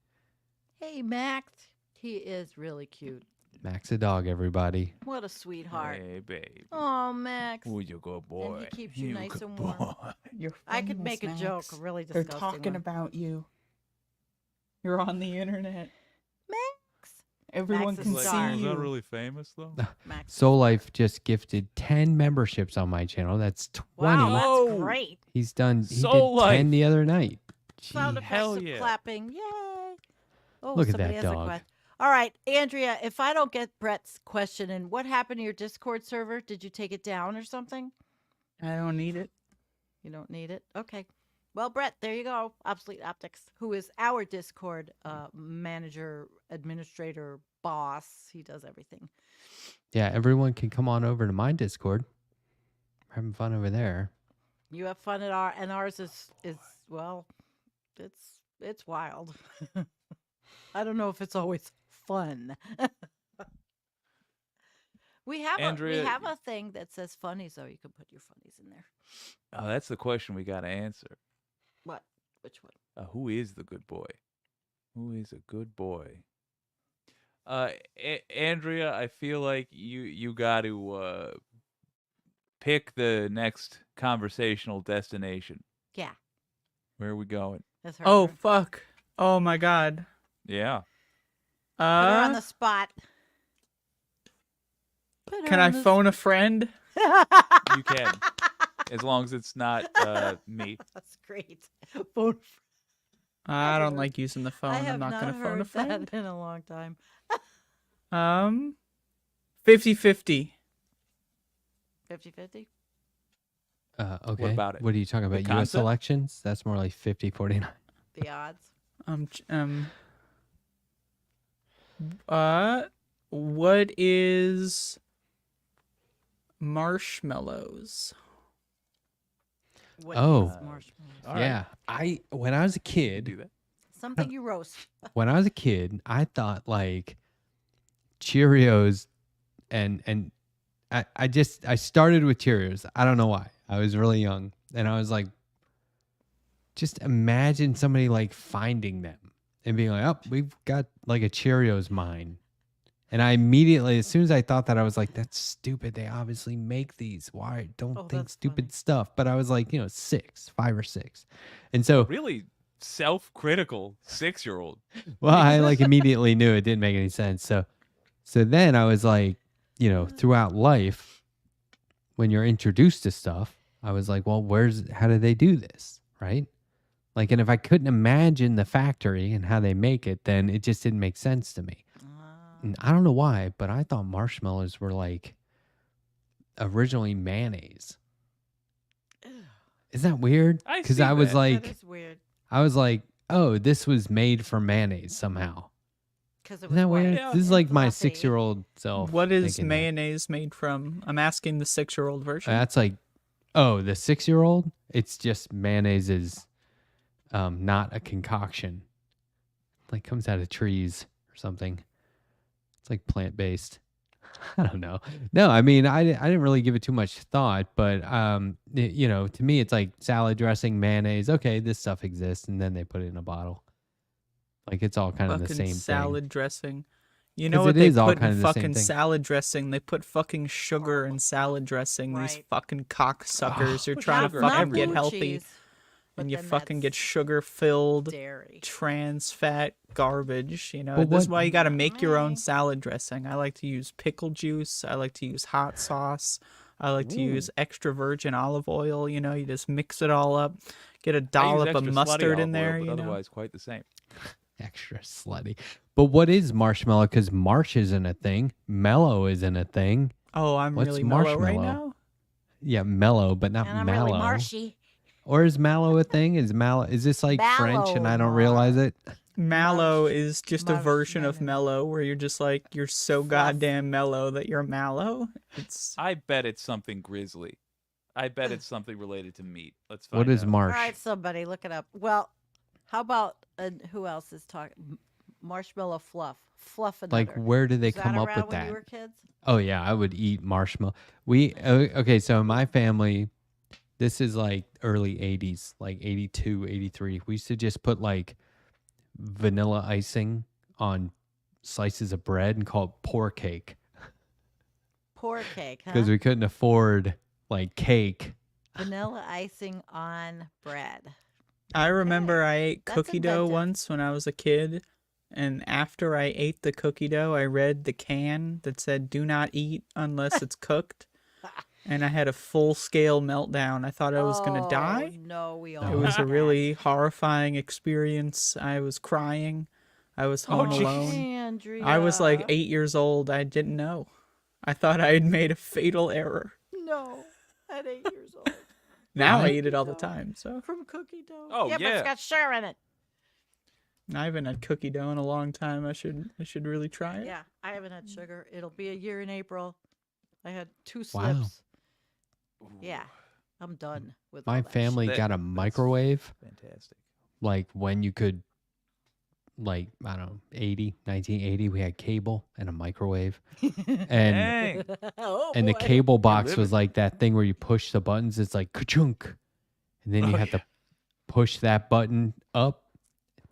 Hey, Max. He is really cute. Max the dog, everybody. What a sweetheart. Hey, babe. Oh, Max. Who you good boy? And he keeps you nice good and warm. boy. You're I could famous, make a joke, Max. a really They're disgusting talking one. about you. You're on the internet. Max. Everyone Max is can a Like, star. see is you. that really famous though? Max. Soul Life just gifted 10 memberships on my channel. That's 20. Wow, that's Oh. great. He did Soul 10 Life. the other night. Sound Jeez. effects Hell of yeah. clapping. Yay. Oh, Look at somebody that has a dog. question. All right, Andrea, if I don't get Brett's question, and what happened to your Discord server? Did you take it down or something? I don't need it. You don't need it? Okay. Well, Brett, there you go. Obsolete Optics, who is our Discord manager, administrator, boss. He does everything. Yeah, everyone can come on over to my Discord. We're having fun over there. You have fun at ours is well, it's wild. I don't know if it's always fun. we have Andrea- a thing that says funnies though. You can put your funnies in there. Oh, that's the question we got to answer. What? Which one? Who is the good boy? Who is a good boy? Andrea, I feel like you got to pick the next conversational destination. Yeah, Where are we going? that's her. Oh turn. fuck. Oh my god. Yeah. Put her on the spot. Put her Can I on the phone a friend? You can. As long as it's not me. That's great. Phone. I don't heard- like using the phone. I have I'm not gonna phone a heard friend. that in a long time. 50-50. 50-50? Okay. about it? What are you talking about? U.S. concept? elections? That's more like 50-49. The odds. What is marshmallows? What Oh. is marshmallows? All right. Yeah. When I was a Do kid, that. Something you roast. I thought like Cheerios and I started with Cheerios. I don't know why. I was really young and I was like, just imagine somebody like finding them and being like, oh, we've got like a Cheerios mine. And I immediately, as soon as I thought that, I was like, that's stupid. They obviously make these. Why don't Oh, think that's stupid funny. stuff? But I was like, 5 or 6. And so, Really self-critical 6-year-old. well, I like immediately knew it didn't make any sense. So then I was like, throughout life, when you're introduced to stuff, I was like, well, how do they do this? Right? Like, and if I couldn't imagine the factory and how they make it, then it just didn't make sense to me. And I don't know why, but I thought marshmallows were like originally mayonnaise. Isn't that weird? I Because see I was that. like, that is weird. oh, this was made from mayonnaise somehow. Because it Isn't was that weird? Yeah. This is like my Fluffy. 6-year-old self. What is thinking that. mayonnaise made from? I'm asking the 6-year-old version. That's like, oh, the 6-year-old? It's just mayonnaise is not a concoction. Like comes out of trees or something. It's like plant-based. I don't know. No, I mean, I didn't really give it too much thought, but to me, it's like salad dressing, mayonnaise. Okay, this stuff exists, and then they put it in a bottle. Like it's all kind of the fucking same salad thing. dressing. You 'Cause know what it they is all put kind in of the same fucking thing. salad dressing? They put fucking sugar in salad dressing. These Right. fucking cocksuckers. You're Put trying to sugar in fucking everything. get healthy, cheese, but and you then fucking get that's sugar filled dairy. trans fat garbage. But This is what- why you got to make your own Me. salad dressing. I like to use pickle juice. I like to use hot sauce. I like to use extra virgin olive oil. You know, you just mix it all up, get a I use dollop of extra slutty mustard in olive oil, there. but You know, otherwise quite the same. Extra slutty. But what is marshmallow? Because marsh isn't a thing. Mellow isn't a thing. oh, I'm What's really mellow right marshmallow? now. Yeah, mellow, but not And I'm mallow. really marshy. Or is mallow a thing? Is this like French and I don't realize it? Mallow Marsh- is just a version of marshmallow. mellow, where you're just like you're so Fluff. goddamn mellow that you're mallow. It's I bet it's something grisly. I bet it's something related to meat. Let's find What is out. All marsh? right, somebody look it up. Well, how about who else is talking? Marshmallow fluff. Fluff and Like, where did they Was that come up around with when that? you were kids? Oh yeah, I would eat marshmallow. Okay, so in my family, this is like early 80s, like 82, 83. We used to just put like vanilla icing on slices of bread and call it pour cake Pour cake, huh? because we couldn't afford like cake. Vanilla icing on bread. I remember I ate that's cookie dough inventive. once when I was a kid, and after I ate the cookie dough, I read the can that said "Do not eat unless it's cooked," and I had a full-scale meltdown. I thought I was gonna die. No, we all It It Oh. was a did that. really horrifying experience. I was crying. I was home jeez. alone. Andrea. I was like 8 years old. I didn't know. I thought I had made a fatal error. No, at 8 years old. Now I What? eat it all the time. So From cookie dough. Oh, But yeah. it's got sugar in it. I haven't had cookie dough in a long time. I should really try it. Yeah, I haven't had sugar. It'll be a year in April. I had 2 Wow. slips. Yeah, I'm done with My all that family That- got a that's- microwave, Fantastic. like when you could, like, I don't know, 1980, we had cable and a microwave. shit. And Dang. Oh, and the boy. cable box living. was like that thing where you push the buttons. It's like ka-chunk. And then you Oh, have to push that button up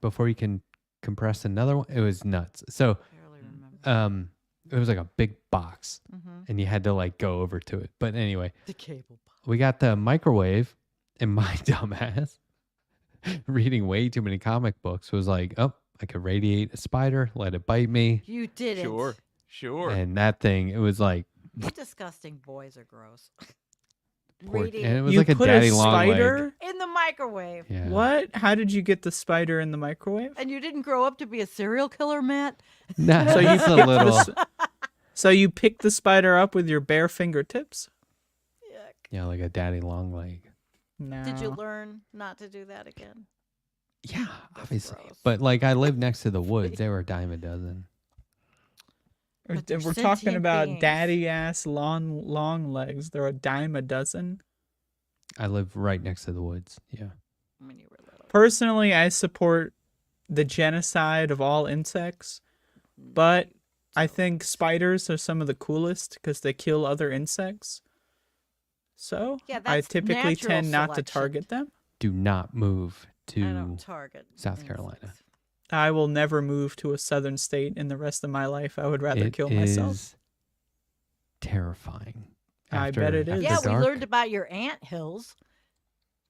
before you can compress another one. It was nuts. So Barely remember. it was like a big box Mm-hmm. and you had to like go over to it. But anyway, The cable box. we got the microwave and my dumbass reading way too many comic books was like, oh, I could radiate a spider, let it bite me. You didn't. Sure. And that thing, it was like, You disgusting boys are gross. poor, Reading and it was You like a put daddy a long leg. spider? in the microwave. Yeah. What? How did you get the spider in the microwave? And you didn't grow up to be a serial killer, Matt? Nah, So you it's a picked the little. So you picked the spider up with your bare fingertips? Yuck. Yeah, like a daddy long leg. No. Did you learn not to do that again? Yeah, obviously. gross. But like I lived next to the woods. They were a dime a dozen. But they're We're talking sentient about beings. daddy ass long legs. They're a dime a dozen. I lived right next to the woods. Yeah. When you were little. Personally, I support the genocide of all insects, but I think spiders are some of the coolest because they kill other insects. So Yeah, I that's typically natural tend not to selection. target them. Do not move I to don't target South Carolina. insects. I will never move to a southern state in the rest of my life. I would rather It kill myself. is terrifying. I bet it is. after Yeah, we dark. learned about your ant hills.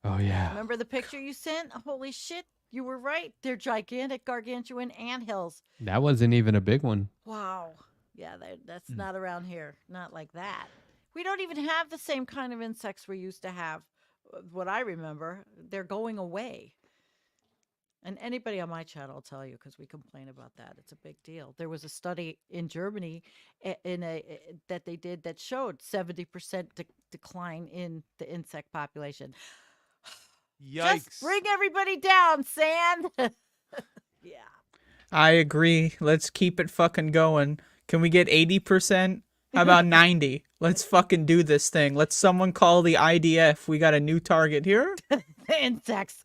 Oh yeah. Remember the picture you sent? Holy shit, you were right. They're gigantic, gargantuan ant hills. That wasn't even a big one. Wow. Yeah, that's Hmm. not around here. Not like that. We don't even have the same kind of insects we used to have. What I remember, they're going away. And anybody on my channel will tell you because we complain about that. It's a big deal. There was a study in Germany that they did that showed 70% decline in the insect population. Yikes. Just bring everybody down, Sand. Yeah. I agree. Let's keep it fucking going. Can we get 80%? How about 90? Let's fucking do this thing. Let's someone call the IDF. We got a new target here. Insects.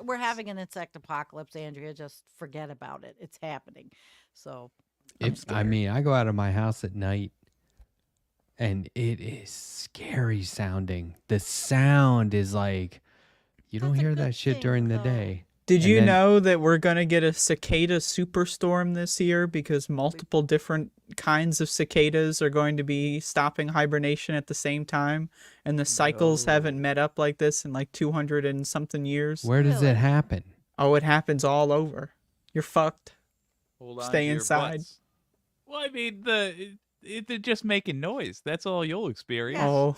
We're having an insect apocalypse, Andrea. Just forget about it. It's happening. So I'm I scared. mean, I go out of my house at night and it is scary sounding. The sound is like you don't That's a hear good that shit thing, during the though. day. Did And you then- know that we're going to get a cicada superstorm this year because multiple different kinds of cicadas are going to be stopping hibernation at the same time? And the cycles No. haven't met up like this in like 200 and something years. Where does Really? it happen? Oh, it happens all over. You're fucked. Hold on Stay to your inside. butts. Well, I mean, the They're just making noise. That's all you'll experience. Oh,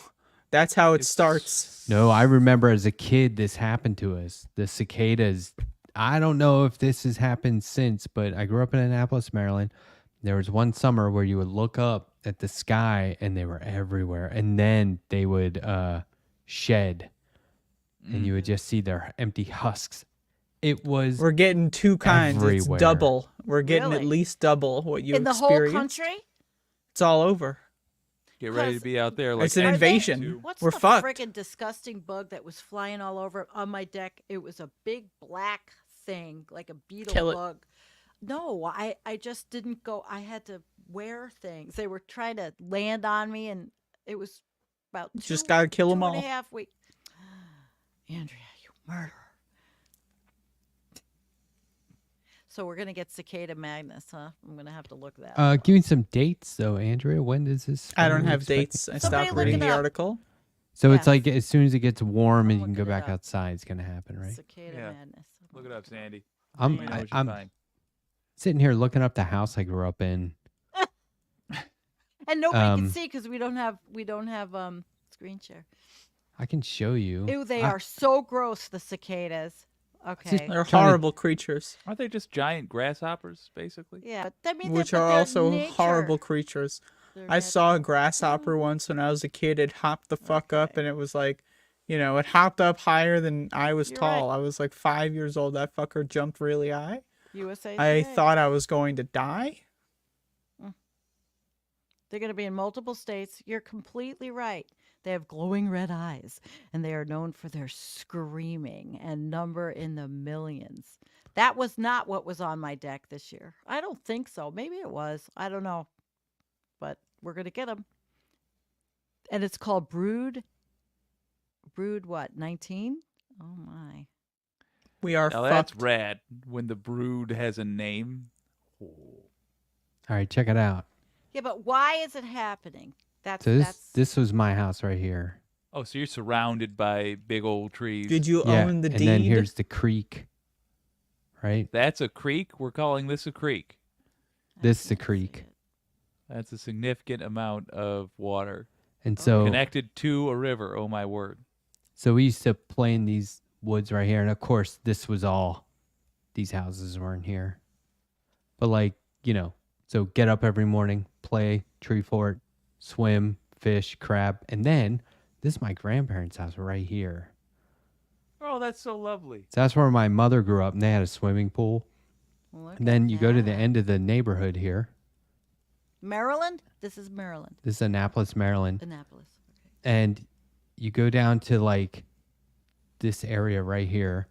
that's how it It's- starts. No, I remember as a kid this happened to us. The cicadas. I don't know if this has happened since, but I grew up in Annapolis, Maryland. There was one summer where you would look up at the sky and they were everywhere, and then they would shed, and you would just see their empty husks. It was We're getting two kinds. everywhere. It's double. We're getting at Really? least double what you In the experienced. whole country? It's all over. Get ready to 'Cause be out there like It's an Are they- invasion. What's We're the fucked. freaking disgusting bug that was flying all over on my deck? It was a big black thing, like a beetle Kill it. bug. No, I just didn't go. I had to wear things. They were trying to land on me, and it was about Just gotta kill 'em 2.5 all. weeks. Andrea, you murderer. So we're gonna get cicada madness, huh? I'm gonna have to look that. up. give me some dates though, Andrea. When does this? I when don't are we have expecting- dates. I Somebody stopped look reading it the up. article. So it's Yes. like as soon as it gets warm and you can looking go it back up. outside, it's gonna happen, right? Cicada Yeah. madness. Look it up, Sandy. I'm Let me know what you I'm find. sitting here looking up the house I grew up in. And nobody Um, can see because we don't have screen share. I can show you. Ew, they I- are so gross. The cicadas. Okay. They're Trying to- horrible creatures, Aren't they just giant grasshoppers, basically? Yeah, but I mean, which but are they're also nature. horrible creatures. They're I saw a natural. grasshopper once when I was a kid. It hopped the fuck up, Okay. and it was like, it hopped up higher than I was You're tall. right. I was like 5 years old. That fucker jumped really high. USA I Today. thought I was going to die. They're going to be in multiple states. You're completely right. They have glowing red eyes, and they are known for their screaming and number in the millions. That was not what was on my deck this year. I don't think so. Maybe it was. I don't know. But we're going to get them. And it's called Brood. Brood what? 19? Oh, my. We are Now that's fucked. rad when the brood has a name. All right, check it out. Yeah, but why is it happening? That's So that's this was my house right here. Oh, so you're surrounded by big old trees. Did you Yeah, own the and deed? then here's the creek. Right? That's a creek? We're calling this a creek. This is a can't see creek. it. That's a significant amount of water And so connected to a river. Oh, my word. so we used to play in these woods right here, and of course this was all these houses weren't here. But like, so get up every morning, play, tree fort, swim, fish, crab, and then this is my grandparents' house right here. Oh, that's so lovely. So that's where my mother grew up, and they had a swimming pool. Look And then at you go to the that. end of the neighborhood here. Maryland? This is Maryland. This is Annapolis, Maryland. Annapolis. And you go down to like this area right here,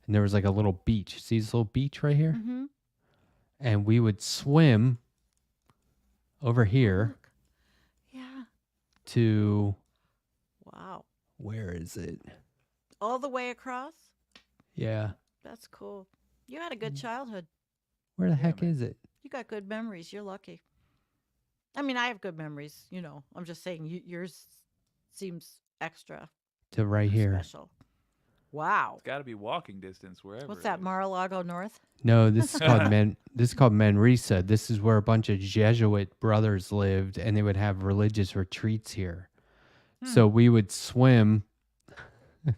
and there was like a little beach. See this little beach right here? Mm-hmm. And we would swim over here Yeah. to Wow. where is it? All the way across? Yeah. That's cool. You had a good childhood. Where the Yeah, heck man. is it? You got good memories. You're lucky. I mean, I have good memories. I'm just saying yours seems extra To right here. special. Wow. It's got to be walking distance wherever. What's it that, is. Mar-a-Lago North? No, this is called This is called Manresa. This is where a bunch of Jesuit brothers lived, and they would have religious retreats here. So we would swim.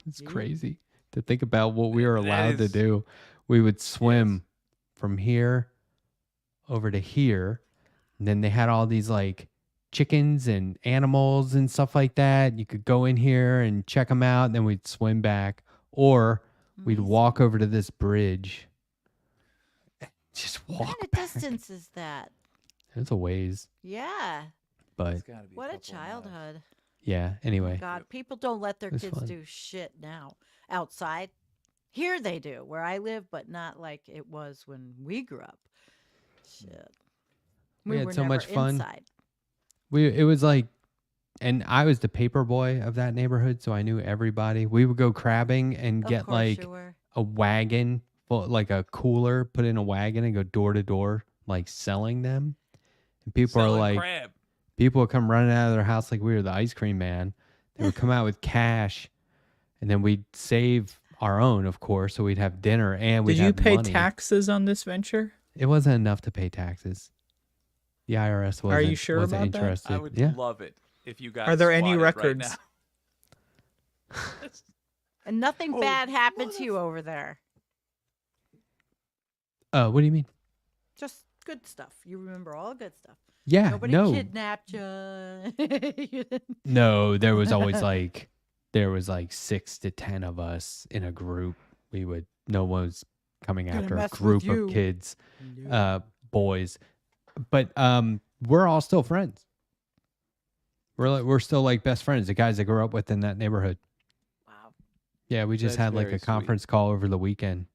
It's Yeah. crazy to think about what we were That allowed to is- do. We would swim from here over to here, and then they had all these like chickens and animals and stuff like that. You could go in here and check them out, and then we'd swim back, or we'd Amazing. walk over to this bridge. Just What walk kind of back. distance is that? It's a ways, Yeah. but It's gotta be What a couple of miles. childhood. yeah. Anyway, God, people don't let their It was kids fun. do shit now outside. Here they do, where I live, but not like it was when we grew up. Shit. We had were so much never fun. inside. it was like, and I was the paper boy of that neighborhood, so I knew everybody. We would go crabbing and Of get course like you were. a wagon, full, like a cooler, put in a wagon and go door to door, like selling them. And people are Selling like, crab. people would come running out of their house like we were the ice cream man. They would come out with cash, and then we'd save our own, of course, so we'd have dinner and we'd Did you have pay money. taxes on this venture? It wasn't enough to pay taxes. The IRS Are you wasn't sure wasn't about that? interested. I would Yeah. love it if you got Are there any swatted right records? now. And nothing Oh, bad happened to you over there. What do you mean? Just good stuff. You remember all good stuff. Yeah. Nobody No. kidnapped you. You didn't- No. There was always like 6 to 10 of us in a group. No one was coming Gonna after a mess with group you. of kids, boys. But we're all still friends. We're still like best friends. The guys I grew up with in that neighborhood. Wow. Yeah, we just That's had like very a sweet. conference call over the weekend.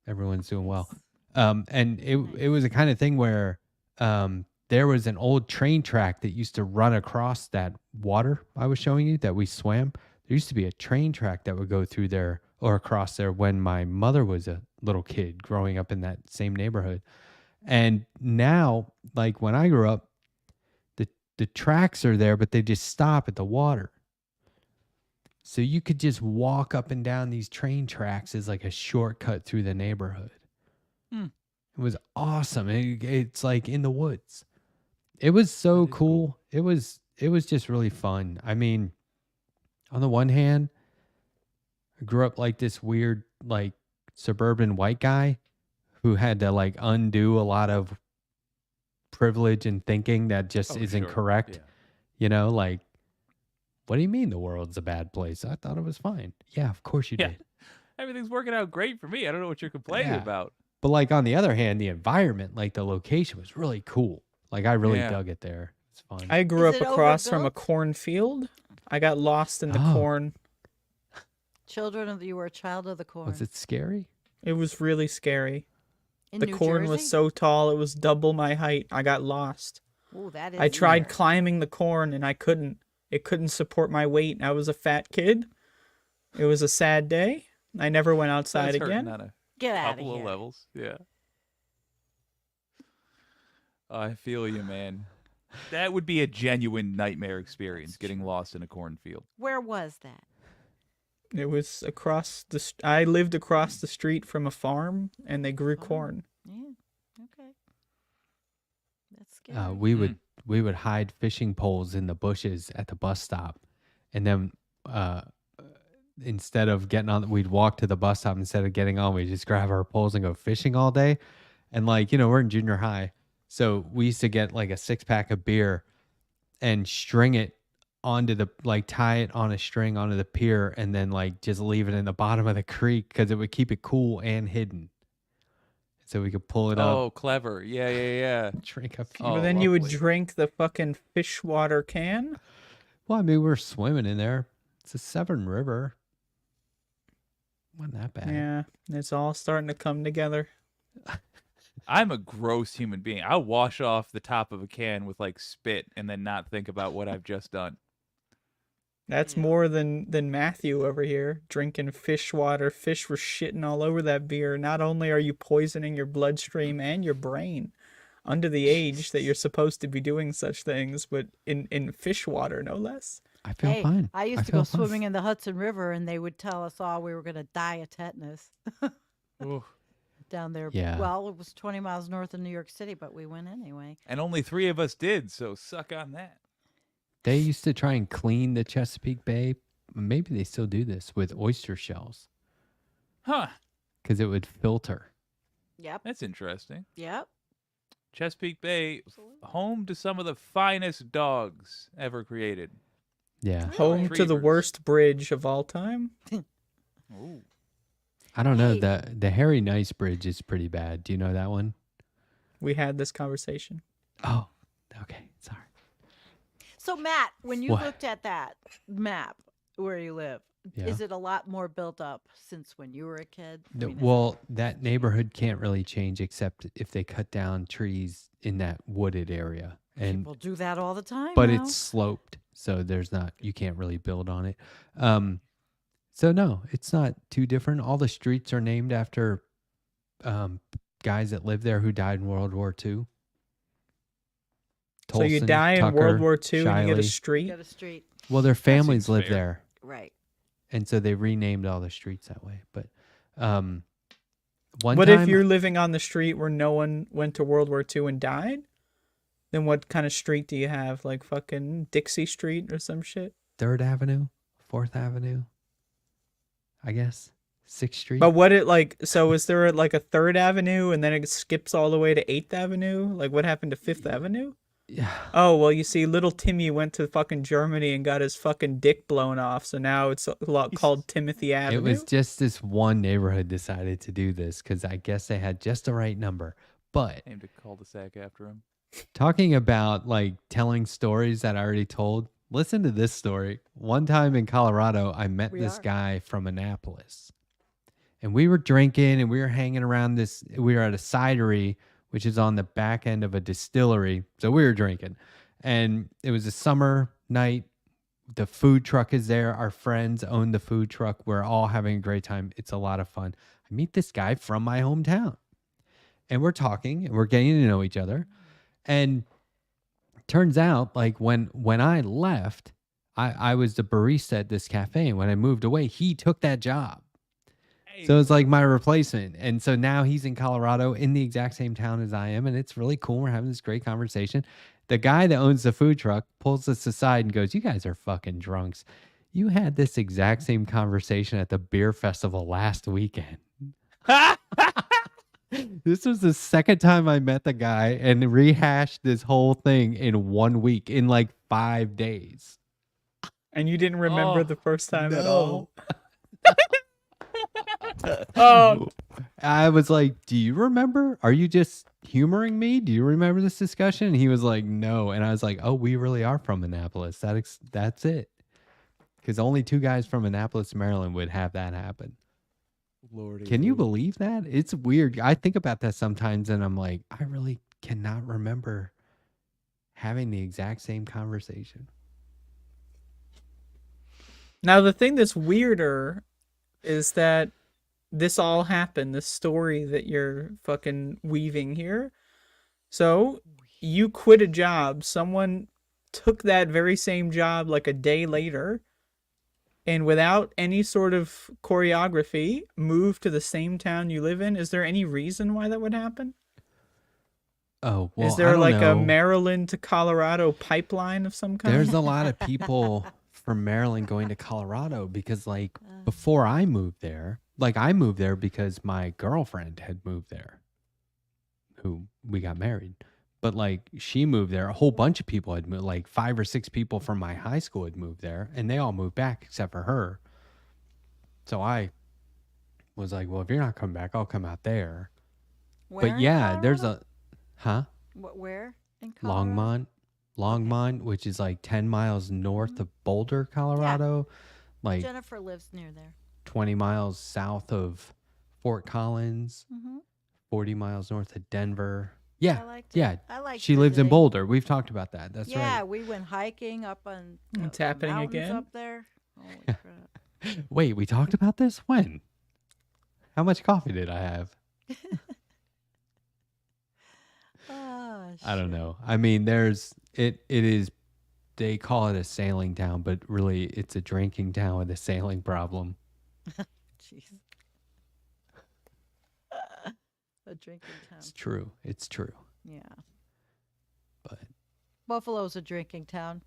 Everyone's doing well. Nice. And it Nice. was the kind of thing where there was an old train track that used to run across that water I was showing you that we swam. There used to be a train track that would go through there or across there when my mother was a little kid growing up in that same neighborhood. And now, like when I grew up, the tracks are there, but they just stop at the water. So you could just walk up and down these train tracks as like a shortcut through the neighborhood. Hmm. It was awesome. It's like in the woods. It was so That is cool. It was just really fun. I mean, on the one hand, I grew up like this weird like suburban white guy who had to like undo a lot of privilege and thinking that just Oh, isn't sure. correct. Yeah. You know, like, what do you mean the world's a bad place? I thought it was fine. Yeah, of course you Yeah. did. Everything's working out great for me. I don't know what you're complaining Yeah. about. But like on the other hand, the environment, like the location was really cool. Like I really Yeah. dug it there. It's fun. I grew Is up it across from a overbuilt? cornfield. I got lost in the Oh. corn. You were a child of the corn. Was it scary? It was really scary. in The New corn Jersey? was so tall, it was double my height. I got lost. Ooh, that is I tried scary. climbing the corn and I couldn't. It couldn't support my weight. I was a fat kid. It was a sad day. I never went outside That's hurting again. on a Get out of couple of here. levels. Yeah. I feel you, man. That would be a genuine nightmare experience, That's getting true. lost in a cornfield. Where was that? It was across the. I lived across the street from a farm, and they grew Oh. corn. Yeah. Okay. That's scary. We would hide fishing poles in the bushes at the bus stop, and then instead of getting on, we'd walk to the bus stop. Instead of getting on, we just grab our poles and go fishing all day. And like we're in junior high, so we used to get like a 6-pack of beer and string it onto the tie it on a string onto the pier, and then like just leave it in the bottom of the creek because it would keep it cool and hidden. So we could pull it Oh, up, clever. Yeah, yeah, yeah. drink a few. Oh, But then you would lovely. drink the fucking fish water can. Well, I mean, we were swimming in there. It's a Severn River. Wasn't that bad. Yeah, it's all starting to come together. I'm a gross human being. I'll wash off the top of a can with like spit and then not think about what I've just done. That's Yeah. more than Matthew over here drinking fish water. Fish were shitting all over that beer. Not only are you poisoning your bloodstream and your brain under the age that you're supposed to be doing such things, but in fish water, no less. I feel Hey, fine. I used to feel go fine. swimming in the Hudson River, and they would tell us all we were going to die of tetanus Ooh. down there. Yeah. Well, it was 20 miles north of New York City, but we went anyway. And only 3 of us did, so suck on that. They used to try and clean the Chesapeake Bay. Maybe they still do this with oyster shells Huh. because it would filter. Yep. That's interesting. Yep. Chesapeake Bay, home to some of the finest dogs ever created. Yeah. Home to the Retrievers. worst bridge of all time. Ooh. I don't know. Hey. The Harry Nice Bridge is pretty bad. Do you know that one? We had this conversation. Oh, okay. Sorry. So, Matt, when you What? looked at that map where you live, Yeah. is it a lot more built up since when you were a kid? I No, mean, is well, that neighborhood can't really change except if they cut down trees in that wooded area. And people do that all the time. but now. it's sloped, so you can't really build on it. So no, it's not too different. All the streets are named after guys that lived there who died in World War II. So you Tolson, die in World Tucker, War II and you get a Shiley. street. Got a street, Well, their families seems live fair. there, right? and so they renamed all the streets that way. But one What time, if you're living on the street where no one went to World War II and died? Then what kind of street do you have? Like fucking Dixie Street or some shit? 3rd Avenue, 4th Avenue, I guess. 6th Street. But what it like? So is there like a 3rd Avenue and then it skips all the way to 8th Avenue? Like what happened to 5th Avenue? Yeah. Oh well, you see, little Timmy went to fucking Germany and got his fucking dick blown off. So now it's a lot called Timothy Avenue. It was just this one neighborhood decided to do this because I guess they had just the right number. But Named a cul-de-sac after him. talking about like telling stories that I already told, listen to this story. One time in Colorado, I met this guy from Annapolis. And we were drinking and we were hanging around this. We were at a cidery, which is on the back end of a distillery. So we were drinking. And it was a summer night. The food truck is there. Our friends own the food truck. We're all having a great time. It's a lot of fun. I meet this guy from my hometown. And we're talking and we're getting to know each other. And turns out, like when I left, I was the barista at this cafe. And when I moved away, he took that job. So it's like my replacement. And so now he's in Colorado in the exact same town as I am. And it's really cool. We're having this great conversation. The guy that owns the food truck pulls us aside and goes, "You guys are fucking drunks. You had this exact same conversation at the beer festival last weekend." This was the second time I met the guy and rehashed this whole thing in 1 week, in like 5 days. And you didn't remember Oh, the first time at all. I was like, "Do you remember? Are you just humoring me? Do you remember this discussion?" And he was like, "No." And I was like, "Oh, we really are from Annapolis. That's it." Because only 2 guys from Annapolis, Maryland would have that happen. Lordy. Can you believe that? It's weird. I think about that sometimes and I'm like, I really cannot remember having the exact same conversation. Now the thing that's weirder is that this all happened, this story that you're fucking weaving here. So you quit a job, someone took that very same job like a day later, and without any sort of choreography, moved to the same town you live in. Is there any reason why that would happen? Oh, well, Is I there don't like a know. Maryland to Colorado pipeline of some kind? There's a lot of people from Maryland going to Colorado because, like, before I moved there, like, I moved there because my girlfriend had moved there, who we got married. But, like, she moved there. A whole bunch of people had moved, like 5 or 6 people from my high school had moved there, and they all moved back except for her. So I was like, well, if you're not coming back, I'll come out there. Where But in yeah, there's Colorado? Where in Colorado? Longmont, which is like 10 miles north of Boulder, Colorado, like Jennifer lives near there. 20 miles south of Fort Collins, 40 miles north of Denver. Yeah, I liked it. yeah. I liked She lives in visiting. Boulder. We've talked about that. That's Yeah, right. we went hiking up on It's the happening mountains again? up there. Holy crap. Wait, we talked about this? When? How much coffee did I have? Oh, I don't know. I mean, it is, they call it a sailing town, but really it's a drinking town with a sailing problem. Jeez. A drinking town. It's true. It's true. Yeah. But Buffalo's a drinking town,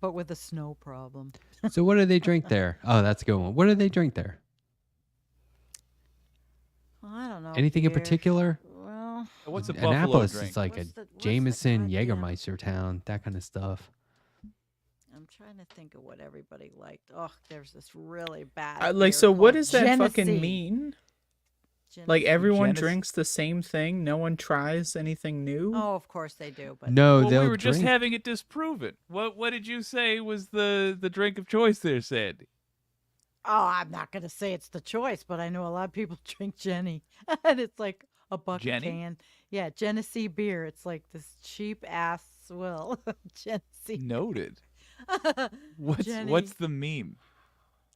but with a snow problem. so what do they drink there? Oh, that's a good one. What do they drink there? I don't know. Anything in beer. particular? Well, What's a buffalo Annapolis drink? is like What's a the Jameson, goddamn- Jägermeister town, that kind of stuff. I'm trying to think of what everybody liked. Oh, there's this really bad. Like, beer so what called does that fucking Genesee. mean? Like Genesee. everyone Genesee. drinks the same thing? No one tries anything new? Oh, of course they do. But No, Well, they'll we were just drink. having it disproven. What did you say was the drink of choice there, Sandy? oh, I'm not gonna say it's the choice, but I know a lot of people drink Jenny, and it's like a buck Jenny? can. Yeah, Genesee beer. It's like this cheap ass swill. Genesee. Noted. What's Jenny. what's the meme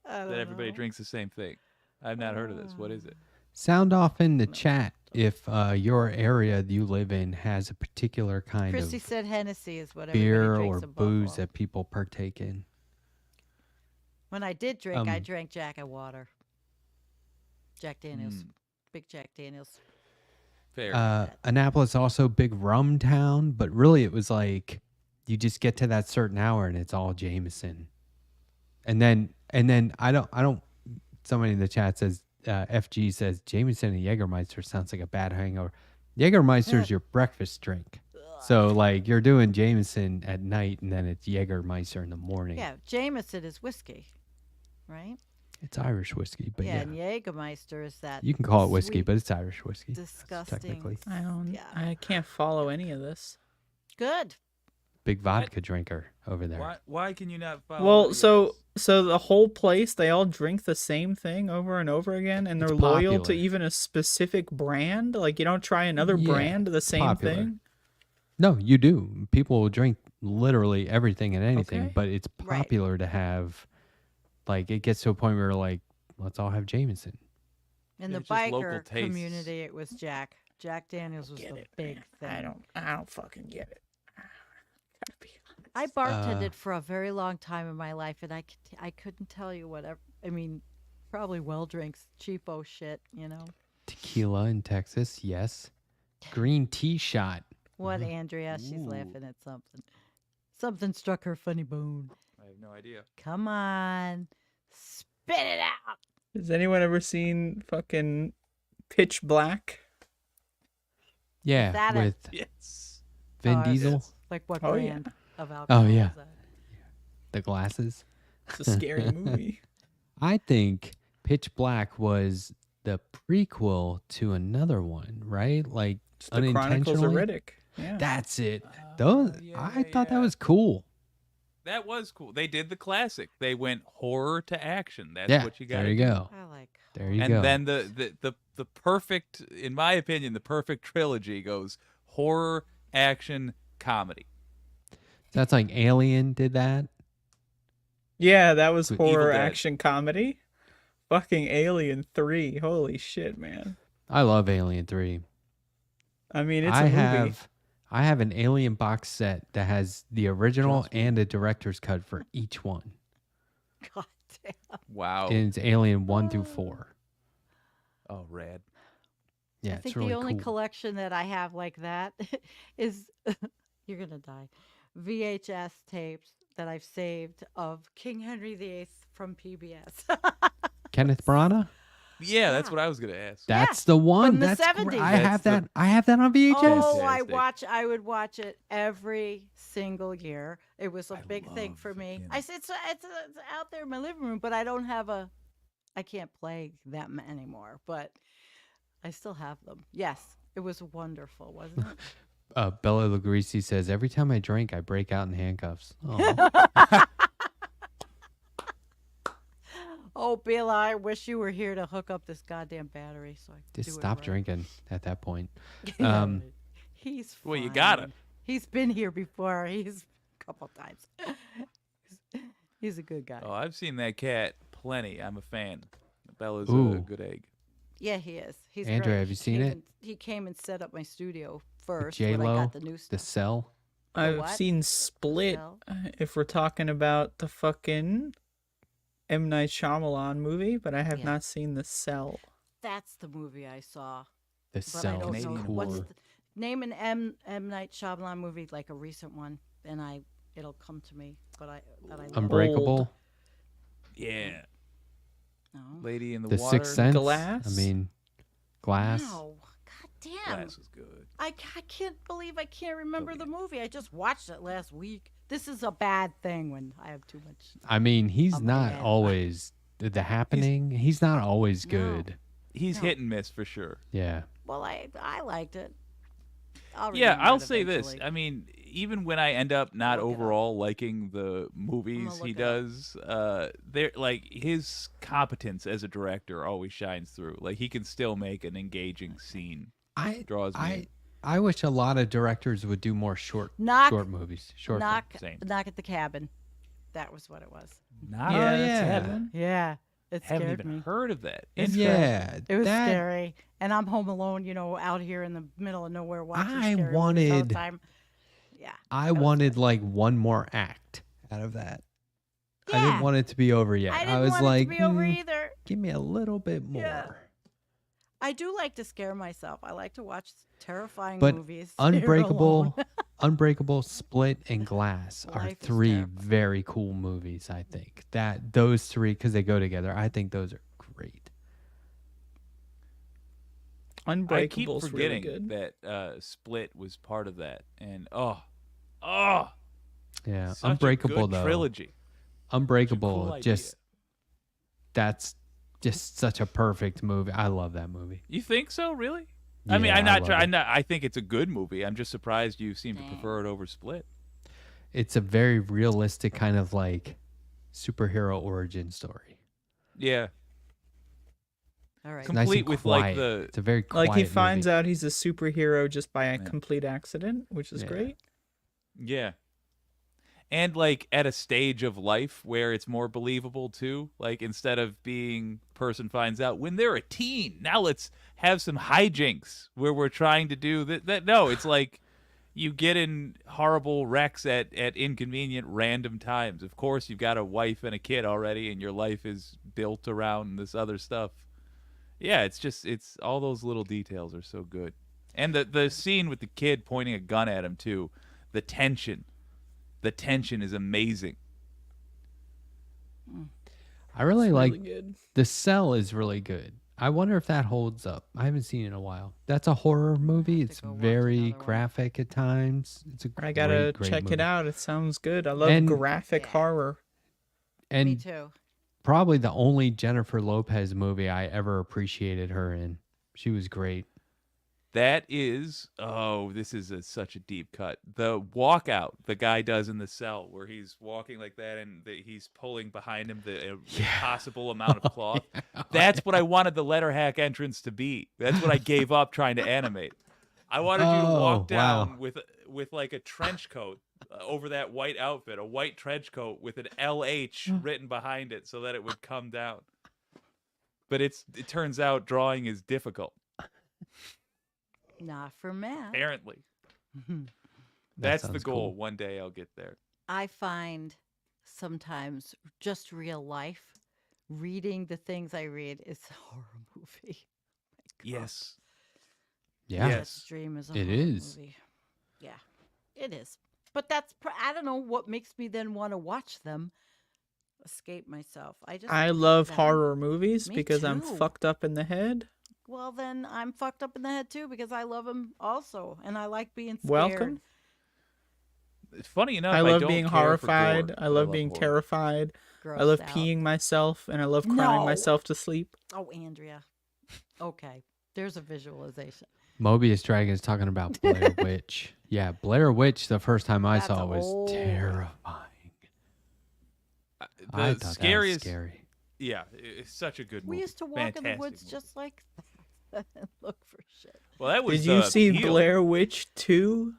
I don't that everybody know. drinks the same thing? I've not heard of this. What is it? Sound off in the chat if your area you live in has a particular kind Christy of said Hennessy is what everybody beer drinks or in booze Buffalo. that people partake in. When I did drink, I Um, drank Jack and water. Jack Daniels. Big Jack Daniels. Fair. Annapolis also big rum town, but really it was like you just get to that certain hour and it's all Jameson. And then I don't somebody in the chat says FG says Jameson and Jägermeister sounds like a bad hangover. Jägermeister is your breakfast drink. So like you're doing Jameson at night and then it's Jägermeister in the morning. Yeah, Jameson is whiskey, right? It's Irish whiskey, but yeah. And Jägermeister is that. You can call it whiskey, sweet, but it's Irish whiskey. disgusting. Technically. Yeah. I can't follow any of this. Good. Big vodka drinker over there. Why can you not follow? Well, any of so this? the whole place, they all drink the same thing over and over again, and they're It's loyal to popular. even a specific brand. Like you don't try another Yeah, brand of the same popular. thing. No, you do. People will drink literally everything and anything, Okay. but it's Right. popular to have, like, it gets to a point where, like, let's all have Jameson. In Yeah, the it's just local biker tastes. community, it was Jack. Jack Daniels was Get the it, big man. thing. I don't fucking get it. Gotta be honest. I bartended for a very long time in my life, and I couldn't tell you whatever. I mean, probably well drinks, cheapo shit, you know. Tequila in Texas, yes. Green tea shot. What, Andrea? She's Ooh. laughing at something. Something struck her funny bone. I have no idea. Come on, spit it out. Has anyone ever seen fucking Pitch Black? Yeah, that a- with Yes. Vin Oh, it's- Diesel, Like what Oh, yeah. brand of alcohol? Oh, yeah. is that? the glasses. It's a scary movie. I think Pitch Black was the prequel to another one, right? Like, It's the Chronicles of unintentionally. Riddick. Yeah. That's it. Those yeah, I thought that yeah. was cool. That was cool. They did the classic. They went horror to action. That's Yeah, what you got. there you go. I like. There you And go. then the perfect, in my opinion, the perfect trilogy goes horror, action, comedy. That's like Alien did that. Yeah, that was With horror Evil Dead. action comedy. Fucking Alien 3. Holy shit, man. I love Alien 3. I mean, it's I a movie. have an Alien box set that has the original Trust me. and a director's cut for each one. God damn. Wow. And it's Alien 1 through 4. Oh, rad. Yeah, I it's think really the only cool. collection that I have like that is you're gonna die. VHS tapes that I've saved of King Henry VIII from PBS. Kenneth Branagh? Yeah, that's Yeah. what I was gonna ask. That's the one. From the That's gr- 70s. I That's have the- that. I have that on VHS. Oh, Fantastic. I would watch it every single year. It was a I big thing love for me. it, I said it's out there in my living room, but I don't have I can't play them anymore, but I still have them. Yes, it was wonderful, wasn't it? Bella Lugrisi says, every time I drink, I break out in handcuffs. Oh, Oh, Bill, I wish you were here to hook up this goddamn battery so I could just do stop it right. drinking at that point. Yeah, Um, right. He's Well, you gotta. fine. He's been here before. He's a couple times. He's a good guy. Oh, I've seen that cat plenty. I'm a fan. Bella's Ooh. a good egg. Yeah, he is. He's Andrew, great. have you He seen came it? and- he came and set up my studio first when I J-Lo, got the new The stuff. Cell. I've what? seen Split. Cell? If we're talking about the fucking M. Night Shyamalan movie, but I have Yeah. not seen The Cell. That's the movie I saw. The But Cell. I don't know Canadian what's horror. name an M Night Shyamalan movie, like a recent one, and it'll come to me. But that I love. Unbreakable. Yeah. No. Lady in the, The Water. Sixth Sense. Glass? I mean, Glass. No. God damn. Glass was good. I can't believe I can't remember the movie. I just watched it last week. This is a bad thing when I have too much. I mean, he's Oh my not God. always the happening. He's not always No. good. He's No. hit and miss for sure. Yeah. Well, I liked it. Yeah, remember I'll it say this. eventually. I mean, even when I end up not Look it up. overall liking the movies look he it up. does, they're like his competence as a director always shines through. Like he can still make an engaging scene. Draws me in. I wish a lot of directors would do more short Knock, movies. Short knock, Same. knock at the cabin. That was what it was. Not Yeah, Oh, that's yeah. happening. Yeah, it haven't scared even me. heard of that. films. Interesting. Yeah. It was that- scary, and I'm home alone, out here in the middle of nowhere watching I scary movies all the wanted- time. Yeah, I that was wanted good. like one more act out of that. I Yeah. didn't want it to be over yet. I didn't was want like, it to be over "Mm, either. give me a little bit more. Yeah. I do like to scare myself. I like to watch terrifying But movies. Here alone. Unbreakable, Split, and Glass are Life is three terrifying. very cool movies. I think that those three, because they go together, I think those are great. I keep Unbreakable's really forgetting good. that Split was part of that, and Yeah, such Unbreakable a good though. trilogy. Unbreakable, cool idea. just that's just such a perfect movie. I love that movie. You think so? Really? I mean, Yeah, I'm I not. love it. I think it's a good movie. I'm just surprised you seem to Dang. prefer it over Split. It's a very realistic kind of like superhero origin story. Yeah, All right. It's nice and complete with like quiet. the It's a very quiet Like he finds movie. out he's a superhero just by a Yeah. complete accident, which is Yeah. great. yeah, and like at a stage of life where it's more believable too. Like instead of being person finds out when they're a teen, now let's have some hijinks where we're trying to do that. No, it's like you get in horrible wrecks at inconvenient random times. Of course, you've got a wife and a kid already, and your life is built around this other stuff. Yeah, it's all those little details are so good, and the scene with the kid pointing a gun at him too, the tension is amazing. I really It's like really good. The Cell is really good. I wonder if that holds up. I haven't seen it in a while. That's a horror movie. have to It's go watch very another one. graphic at times. It's a I gotta great check movie. it out. It sounds good. I love And- graphic Yeah. horror. Me And too. probably the only Jennifer Lopez movie I ever appreciated her in. She was great. That is, this is such a deep cut. The walkout the guy does in the cell where he's walking like that and he's pulling behind him the impossible amount of cloth. That's what I wanted the letter hack entrance to be. That's what I gave up trying to animate. I wanted you to Oh, walk down wow. with like a trench coat over that white outfit, a white trench coat with an LH written behind it so that it would come down. But it turns out drawing is difficult, Not for Matt. apparently. That That's the sounds goal. cool. One day I'll get there. I find sometimes just real life, reading the things I read is a horror movie. My God. Yes. Yeah. Yes. Death's Dream is a It horror is. movie. Yeah, it is. But I don't know what makes me then want to watch them. Escape myself. I read love them. horror movies Me because I'm too. fucked up in the head. Well, then I'm fucked up in the head too because I love them also, and I like being scared. Welcome. It's funny enough. I love don't being care for horrified. gore, I but love being horror. terrified. Grossed I love out. peeing myself and I love crying No. myself to sleep. Oh, Andrea. Okay, there's a visualization. Mobius Dragon is talking about Blair Witch. Yeah, Blair Witch, the first time I That's saw was old. terrifying. I The thought scariest. that was scary. Yeah, it's such a good movie. We used to walk in the Fantastic woods movie. just like that and look for shit. Well, that was Did you the see appeal. Blair Witch 2?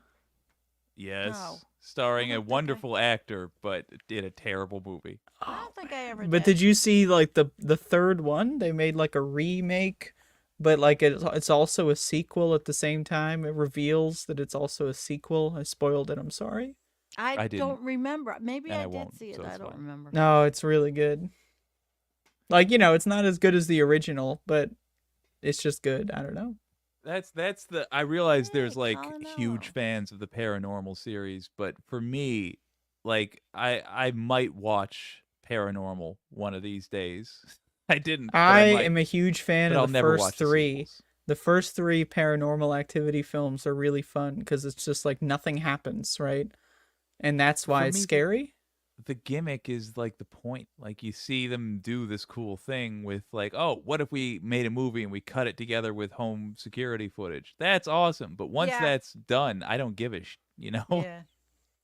Yes, No. starring I a don't think I- wonderful actor, but did a terrible movie. I don't think I ever But did you see like the third one? They made like a remake, but like it's also a sequel at the same time. It reveals that it's also a sequel. I spoiled it. I'm sorry. I I didn't, don't remember. Maybe and I I did won't, see it. so I it's don't fine. remember. No, it's really good. Like, it's not as good as the original, but it's just good. I don't know. That's the. I realize there's Hey, like Colin huge Ello. fans of the paranormal series, but for me, like I might watch Paranormal one of these days. I didn't. But I might, am a huge fan but I'll of the never first watch the three. sequels. The first three Paranormal Activity films are really fun because it's just like nothing happens, right? And that's why For it's me, scary. The gimmick is like the point. Like you see them do this cool thing with like, oh, what if we made a movie and we cut it together with home security footage? That's awesome. But once Yeah. that's done, I don't give a you know? Yeah.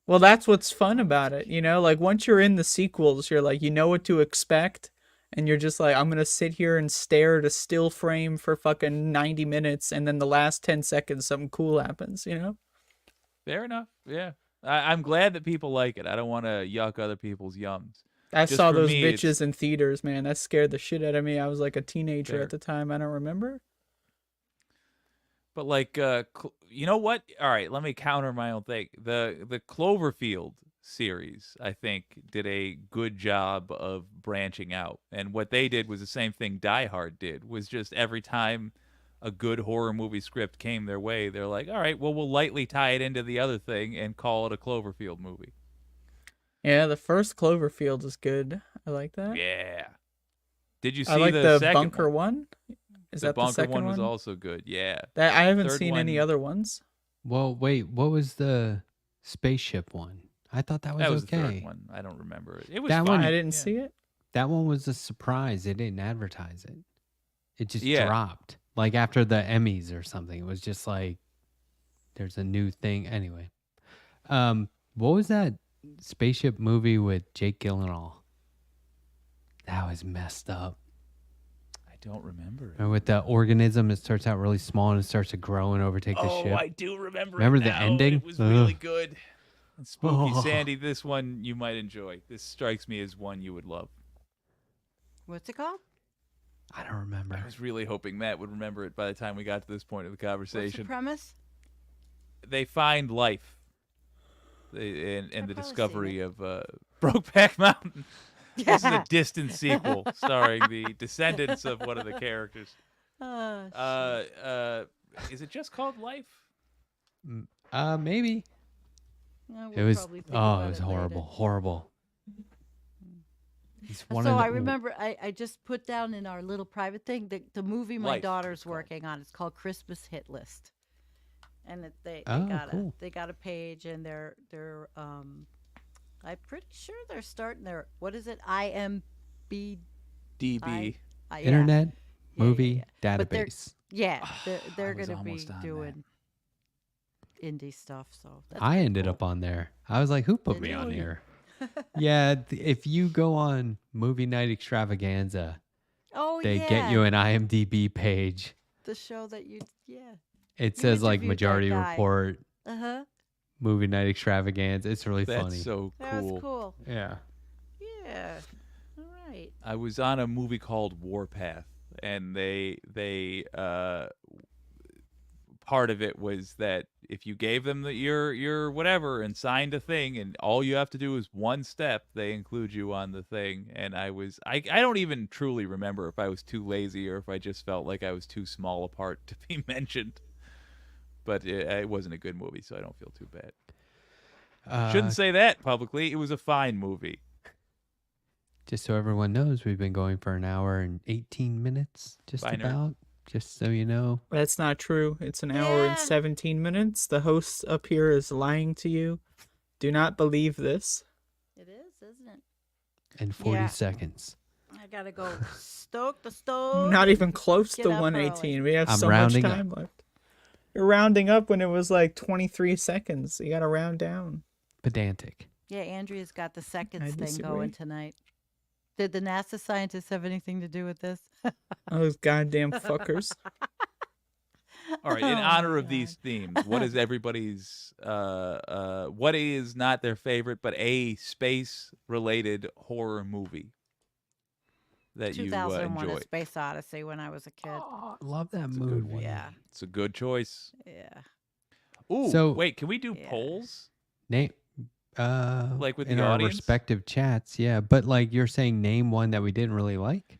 Well, that's what's fun about it, Like once you're in the sequels, you're like, you know what to expect, and you're just like, I'm gonna sit here and stare at a still frame for fucking 90 minutes, and then the last 10 seconds, something cool happens, Fair enough. Yeah. I'm glad that people like it. I don't want to yuck other people's yums. I Just saw for those me, it's- bitches in theaters, man. That scared the shit out of me. I was like a teenager Fair. at the time. I don't remember. But like, you know what? All right, let me counter my own thing. The Cloverfield series, I think, did a good job of branching out, and what they did was the same thing Die Hard did. Was just every time a good horror movie script came their way, they're like, all right, well, we'll lightly tie it into the other thing and call it a Cloverfield movie. Yeah, the first Cloverfield is good. I like that. Yeah. Did you see I like the the second bunker one? one. Is The that the bunker second one one? was also good. Yeah. That I haven't Third seen any one- other ones. Well, wait, what was the spaceship one? I thought that was, That was okay. the third one. I don't remember it. It was That fine. one- I didn't Yeah. see it. That one was a surprise. They didn't advertise it. It just Yeah. dropped. Like after the Emmys or something. It was just like there's a new thing. Anyway. What was that spaceship movie with Jake Gyllenhaal? That was messed up. I don't remember it. And with the organism, it starts out really small and it starts to grow and overtake the ship. I do remember. Remember it the now. ending? It was really Ugh. good. And Spooky Oh. Sandy, this one you might enjoy. This strikes me as one you would love. What's it called? I don't remember. I was really hoping Matt would remember it by the time we got to this point of the What's the conversation. premise? They find life, and I've the probably discovery seen of Brokeback Mountain. This is a Yeah. distant sequel starring the descendants of one of the characters. Oh, Is it just called Life? Maybe. no, It we'll was, probably think oh, about it was later. horrible. Horrible. It's one So of the, I remember I just put down in our little private thing the movie my Life, daughter's it's called. working on. It's called Christmas Hit List, and they Oh, got cool. they got a page, and they're I'm pretty sure they're starting their what is it IMB DB. yeah. internet Yeah, movie But they're- database. Yeah, they're I was gonna be almost on that. doing indie stuff. So that's I pretty ended cool. up on there. I was like, who put Did me you? on here? Yeah, if you go on Movie Night Extravaganza, Oh they yeah, get you an IMDb page. the show that you It You says like interviewed that Majority guy. Report, uh-huh. Movie Night Extravaganza. It's really That's funny. so That cool. was cool. Yeah. Yeah. All right. I was on a movie called Warpath, and they part of it was that if you gave them your whatever and signed a thing, and all you have to do is one step, they include you on the thing. And I don't even truly remember if I was too lazy or if I just felt like I was too small a part to be mentioned. But it wasn't a good movie, so I don't feel too bad. Shouldn't say that publicly. It was a fine movie. Just so everyone knows, we've been going for an hour and 18 minutes, just Bye, nerd. about. Just so you know. That's not true. It's an hour Yeah. and 17 minutes. The host up here is lying to you. Do not believe this. It is, isn't it? And 40 Yeah. seconds. I gotta go stoke the stove. Not even close Get to up 118. We have I'm so much rounding up. time left. You're rounding up when it was like 23 seconds. You got to round down. Pedantic. Yeah, Andrea's got the seconds thing disagree. going tonight. Did the NASA scientists have anything to do with this? Those goddamn fuckers. All right, in Oh my honor of God. these themes, what is everybody's what is not their favorite but a space related horror movie that you 2001: A enjoyed? Space Odyssey when I was a kid. Oh, love that It's a good movie. one. Yeah, It's a good choice. yeah. Ooh, So- wait, can we do Yeah. polls? Name, Like with in the our audience? respective chats, yeah. But like you're saying, name one that we didn't really like.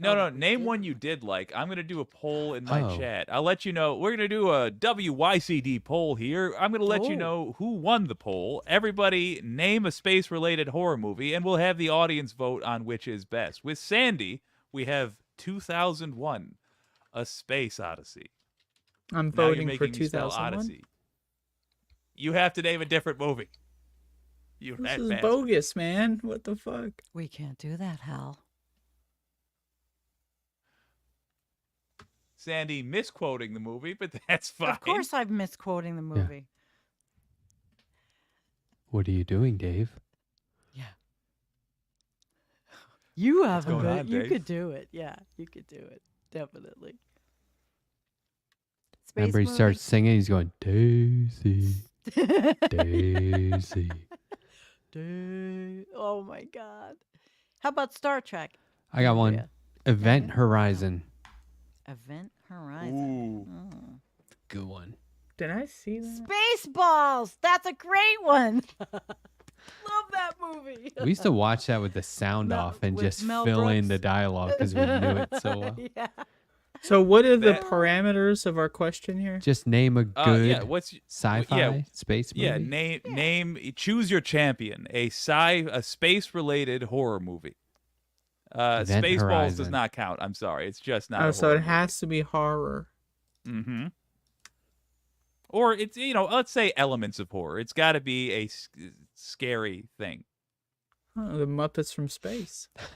No, Oh, no, that we name did? one you did like. I'm going to do a poll in my Oh. chat. I'll let you know. We're going to do a WYCD poll here. I'm going to let you Oh. know who won the poll. Everybody name a space-related horror movie, and we'll have the audience vote on which is best. With Sandy, we have 2001, A Space Odyssey. I'm Now you're voting for making me spell 2001. Odyssey. You have to name a different movie. You're This that is bastard. bogus, man. What the fuck? We can't do that, Hal. Sandy misquoting the movie, but that's fine. Of course, I'm misquoting the movie. What are you doing, Dave? You haven't. going been- on, you Dave? could do it. Yeah, you could do it. Definitely. Space Remember, he movie? starts singing. He's going, Daisy, Daisy. Oh my God. How about Star Trek? I got one. Yeah. Event Horizon. Event Horizon. Ooh. Mm. Good one. Did I see that? Spaceballs. That's a great one. Love that movie. We used to watch that with the sound Mel- off and with just Mel fill in Brooks. the dialogue because we knew it so well. Yeah. So what are the That- parameters of our question here? Just name a good yeah. What's sci-fi space movie. yeah? Choose your champion. A space-related horror movie. Event Spaceballs does Horizon. not count. I'm sorry, it's just not. Oh, a so horror it has to be horror. Mm-hmm. Or it's let's say elements of horror. It's got to be a scary thing. Oh, the Muppets from Space. The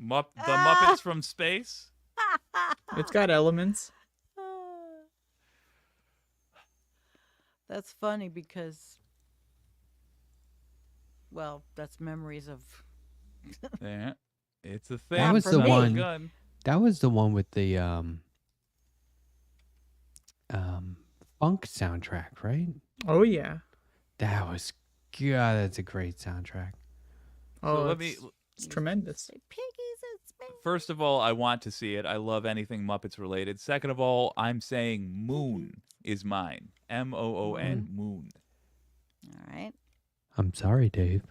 Muppets from Space. It's got elements. That's funny because, well, that's memories of. Yeah, it's a thing. That was for the me. one. Gun. That was the one with the funk soundtrack, right? Oh yeah. That was God. That's a great soundtrack. Oh, So let me. it's tremendous. Say piggies in space. First of all, I want to see it. I love anything Muppets related. Second of all, I'm saying Moon is mine. Moon. Moon. All right. I'm sorry, Dave.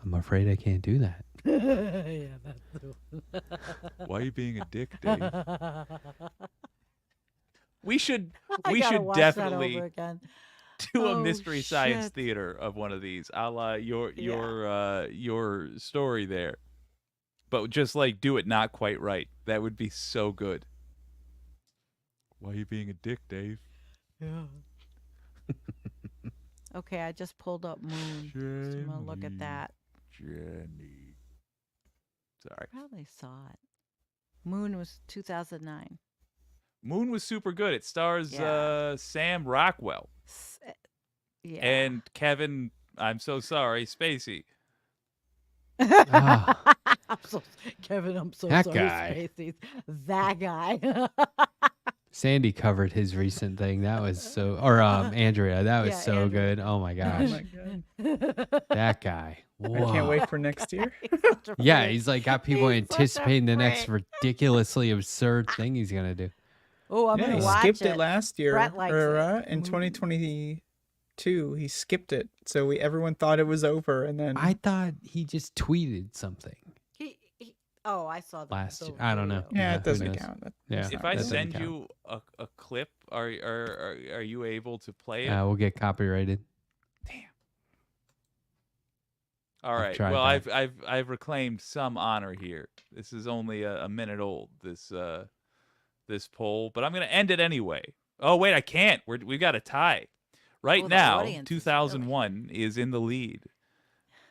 I'm afraid I can't do that. Yeah, that's true. Why are you being a dick, Dave? We should I gotta watch that over definitely again. do a Oh, mystery science shit. theater of one of these, a la your story there. But just like do it not quite right. That would be so good. Why are you being a dick, Dave? Yeah. Okay, I just pulled up Moon. So I'm gonna look at that. Jenny. Sorry. Probably saw it. Moon was 2009. Moon was super good. It stars Yeah. Sam Rockwell Yeah. and Kevin, I'm so sorry, Spacey. Ah. Kevin, I'm so That sorry. guy. Spacey's that guy. Sandy covered his recent thing. That was so, or Andrea. That was Yeah, so Andrea. good. Oh my Oh gosh, my god. that guy. I can't Whoa. wait for next year. Yeah, he's like got people He's such a anticipating the next freak. ridiculously absurd thing he's gonna do. Oh, I'm Yeah, gonna he watch skipped it. it last year. Brett likes or, it. in 2022, he skipped it. So everyone thought it was over, and then I thought he just tweeted something. Oh, I saw the Last the year. I don't know. video. yeah, Yeah, it who doesn't knows? count. Yeah. If I that doesn't send count. you a clip, are you able to play it? We'll get copyrighted. All I've right. tried Well, that. I've reclaimed some honor here. This is only a minute old. This poll, but I'm gonna end it anyway. Oh wait, I can't. We got a tie. Right Oh, the now, audience is 2001 is in the lead,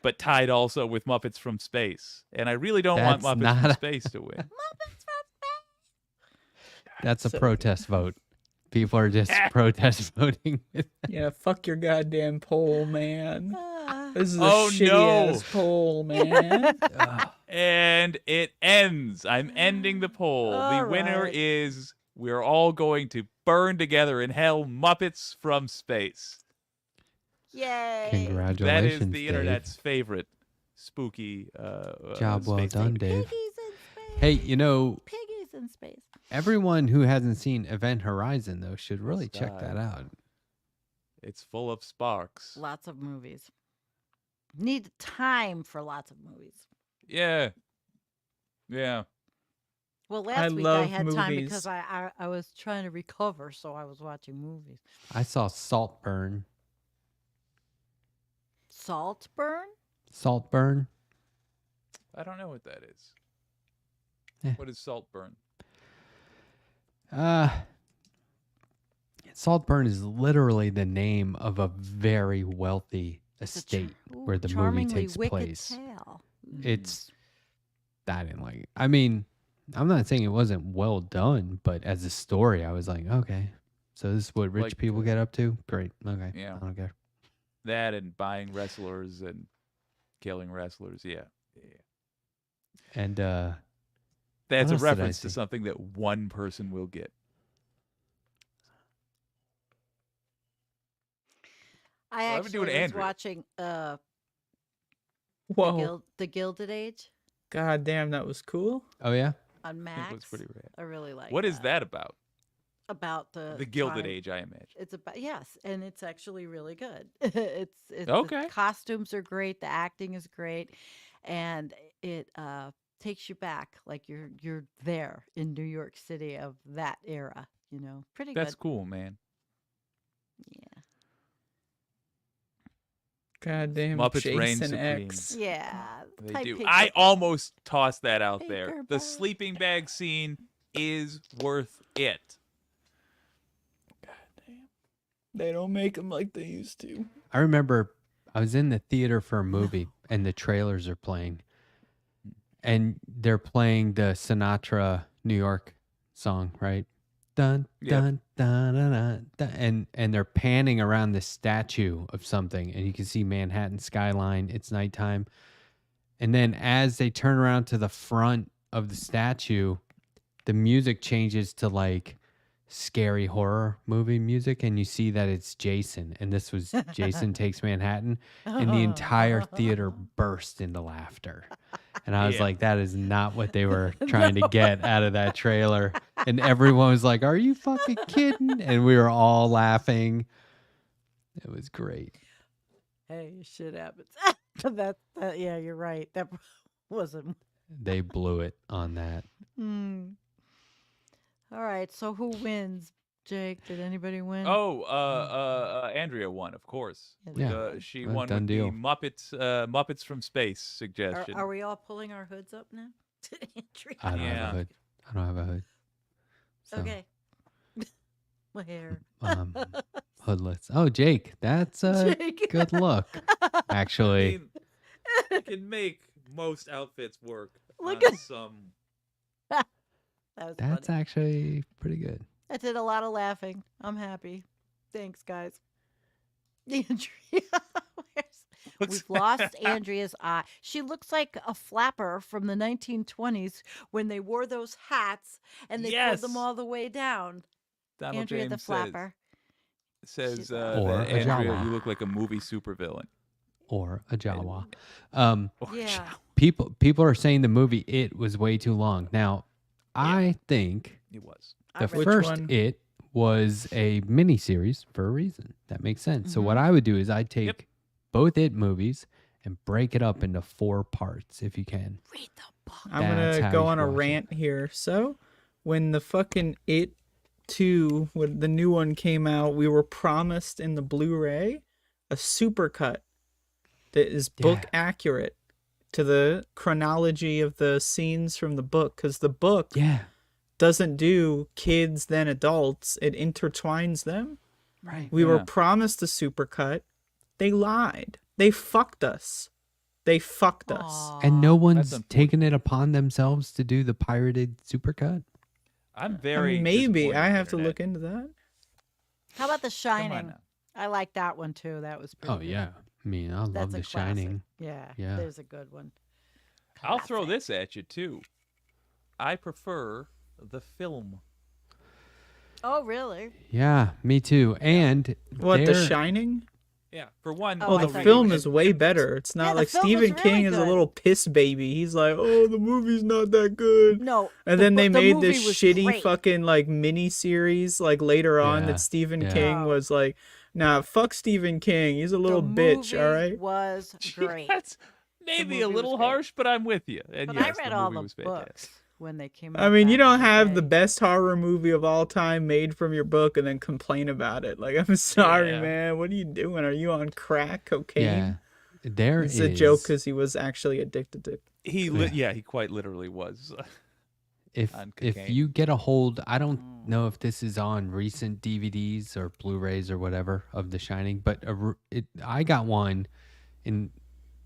but tied also with Muppets from Space. And I really don't want That's Muppets from not a- Space to win. That's a So- protest vote. People are just protest voting. Yeah, fuck your goddamn poll, man. Ah. This is a Oh, shitty no. ass poll, man. And it ends. I'm ending the poll. The All winner right. is we're all going to burn together in hell, Muppets from Space. Yay. Congratulations, That is the Dave. internet's favorite spooky Job well space done, thing. Dave. Piggies in space. Hey, you know, Piggies in space. everyone who hasn't seen Event Horizon though should really check Stop. that out. It's full of sparks. Lots of movies. Need time for lots of movies. Yeah. Yeah. Well, I last week I love had time movies. because I was trying to recover, so I was watching movies. I saw Saltburn. Saltburn? Saltburn. I don't know what that is. Eh. What is Saltburn? Saltburn is literally the name of a very wealthy It's a estate ooh, where the movie charmingly takes wicked place. tale. It's I didn't like it. I mean, I'm not saying it wasn't well done, but as a story, I was like, okay, so this is what rich Like, people get up to. Great. Okay. Yeah. I don't care. That and buying wrestlers and killing wrestlers. Yeah. Yeah. And That's What a else did I reference to see? something that one person will get. I Well, I would actually do it, was Andrea. watching Whoa. the Gilded Age God damn, that was cool. oh yeah, on I think Max. it looks pretty rad. I really like. What is that about? About the Gilded time. Age, I imagine. It's about yes, and it's actually really good. it's Okay. The costumes are great, the acting is great, and it takes you back, like you're there in New York City of that era. Pretty That's good. cool, man. Yeah, Goddamn Muppets reign Jason supreme. X. yeah. They Type do. paper, I almost tossed that out there. paper The bag. sleeping bag scene is worth it. Goddamn. They don't make them like they used to. I remember I was in the theater for a movie and the trailers are playing. And they're playing the Sinatra New York song, right? Dun Yep. dun dun dun dun, dun. And they're panning around this statue of something and you can see Manhattan skyline. It's nighttime. And then as they turn around to the front of the statue, the music changes to like scary horror movie music and you see that it's Jason and this was Jason Takes Manhattan and the entire theater burst into laughter. And I was Yeah. like, that is not what they were trying to get out of that trailer. And everyone was like, are you fucking kidding? And we were all laughing. It was great. Hey, shit happens. Yeah, you're right. That wasn't. They blew it on that. All right. So who wins? Jake, did anybody win? Oh, Andrea won, of course. Andrea Yeah. She Well, won done with deal. the Muppets from Space Are, suggestion. are we all pulling our hoods up now? Andrea. I don't have Yeah. a hood. I don't have a hood. So, Okay. My hair. hoodless. Oh, Jake, that's a Jake. good look. I Actually, mean, you can make most outfits work Look on at- some. That was that's funny. actually pretty good. I did a lot of laughing. I'm happy. Thanks, guys. Andrea. What's We've lost Andrea's eye. She looks like a flapper from the 1920s when they wore those hats and they pulled them Yes. all the way down. Donald Andrea James the flapper. says She's Or that a Andrea, Jawa. you look like a movie supervillain. Or a Jawa. Or a Yeah. Jawa. People are saying the movie It was way too long. Now, I think It was. the I read- Which first one? It was a miniseries for a reason. That makes sense. So what I would do is I'd take both It movies and break it up into 4 parts if you can. Read the book. I'm That's gonna how go you on a watch it. rant here. So, when the fucking It 2, when the new one came out, we were promised in the Blu-ray a supercut that is book Yeah. accurate to the chronology of the scenes from the book, because the book Yeah. doesn't do kids then adults; it intertwines them. Right. We were Yeah. promised a supercut. They lied. They fucked us. They fucked us. And no one's unfortunate. taken it upon themselves to do the pirated supercut. I'm very. Maybe disappointed I in have to internet. look into that. How about The Come on Shining? now. I like that one too. That was pretty Oh good. yeah. I mean, I love That's The a classic. Shining. Yeah. Yeah. There's a good one. I'll throw Classic. this at you too. I prefer the film. Oh, really? Yeah, me too. And What, The there- Shining? Yeah, for one. Oh, Oh, I the thought you film were is way better. It's not the like film was Stephen King really is a good. little piss baby. He's like, oh, the movie's not that good. No. And the then they book- the made movie this was shitty great. fucking like mini series like later on Yeah, that Stephen yeah. King No. was like, nah, fuck Stephen King. He's a little the bitch, all movie right? was great. That's maybe movie a was little great. harsh, but I'm with you. And But yes, I read the all movie the was fantastic. books when they came out. I mean, you back in don't have the day. best horror movie of all time made from your book and then complain about it. Like, I'm sorry, Yeah. man. What are you doing? Are you on crack, cocaine? Yeah. There It's is a joke because he was actually addicted to. He quite literally was. if on if cocaine. you get a hold, I don't know if this is on recent DVDs or Blu-rays or whatever of The Shining, but I got one in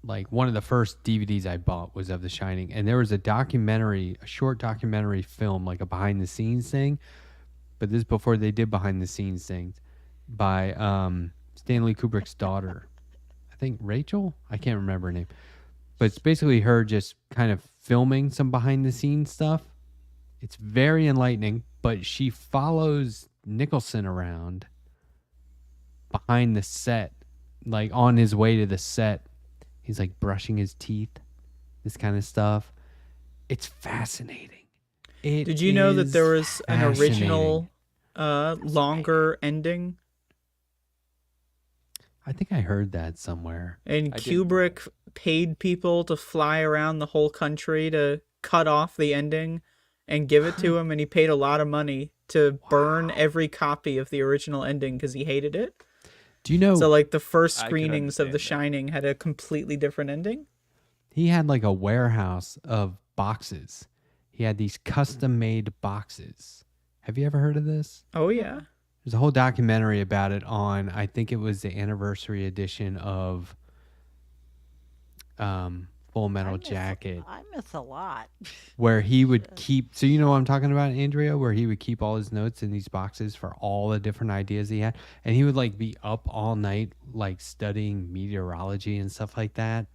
like one of the first DVDs I bought was of The Shining, and there was a short documentary film, like a behind the scenes thing, but this is before they did behind the scenes things, by Stanley Kubrick's daughter. I think Rachel? I can't remember her name. But it's basically her just kind of filming some behind the scenes stuff. It's very enlightening, but she follows Nicholson around behind the set, like on his way to the set. He's like brushing his teeth, this kind of stuff. It's fascinating. Did you know that there was an original, fascinating. longer ending? I think I heard that somewhere. And I didn't know Kubrick paid people to fly around the whole country to cut off the ending and give it to him, and he paid a lot of money to burn every copy of the original ending because he hated it. Do you know So like the first I could screenings of understand The that. Shining had a completely different ending. he had like a warehouse of boxes? He had these custom-made boxes. Have you ever heard of this? Oh yeah. There's a whole documentary about it on, I think it was the anniversary edition of Full Metal Jacket, I miss a lot. where he would keep, so you know what I'm talking about, Andrea, where he would keep all his notes in these boxes for all the different ideas he had. And he would like be up all night, like studying meteorology and stuff like that.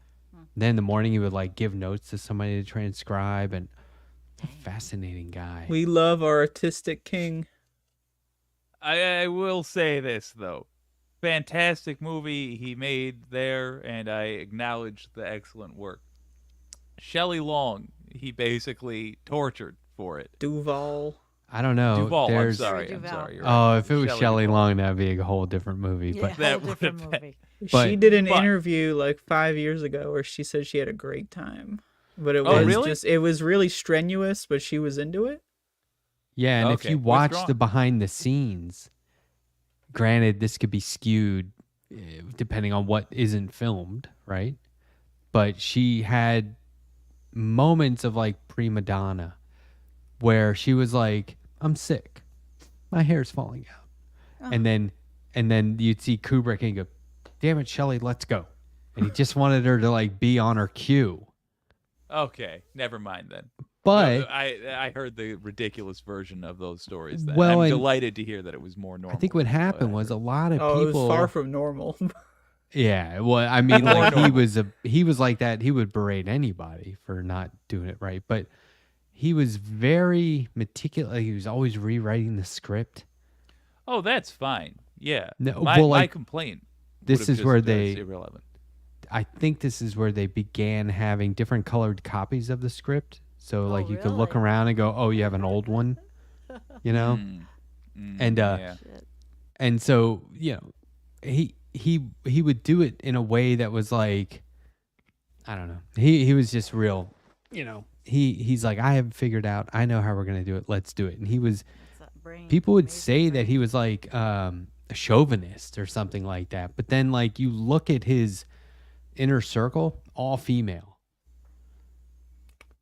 Then in the morning, he would like give notes to somebody to transcribe, and a fascinating guy. We love our artistic king. I will say this though, fantastic movie he made there, and I acknowledge the excellent work. Shelley Long, he basically tortured for it. Duval. I don't know. Duvall, There's, I'm Duval. sorry. You're right. oh, if it was Shelley Duvall. Long, that'd be a whole different movie. Yeah, But that whole would different have been- movie. But- She did an but- interview like 5 years ago where she said she had a great time. But it Oh, was really? it was really strenuous, but she was into it. yeah, and if Okay, you what's watch wrong? the behind the scenes, granted, this could be skewed depending on what isn't filmed, right? But she had moments of like prima donna where she was like, I'm sick. My hair's falling out. And then you'd see Kubrick and he'd go, damn it, Shelley, let's go. And he just wanted her to like be on her cue. Okay, never mind then. But No, I heard the ridiculous version of those stories. Then. Well, I'm and- delighted to hear that it was more normal. I think what than happened I was a heard. lot of Oh, people it was far from normal. Yeah, well, I mean, More like normal. he was like that. He would berate anybody for not doing it right, but he was very meticulous. He was always rewriting the script. Oh, that's fine. Yeah. No, my, well, my like, complaint. this would have is where just, they- it's irrelevant. I think this is where they began having different colored copies of the script. So, like, you could look really? around and go, "Oh, you have an old one," you know. And yeah. Shit. And so, you know, he would do it in a way that was like, I don't know. He was just real, you know. He's like, I have figured out. I know how we're gonna do it. Let's do it. And he was. It's that brain, People would amazing say that brain. he was like a chauvinist or something like that. But then, like, you look at his inner circle, all female.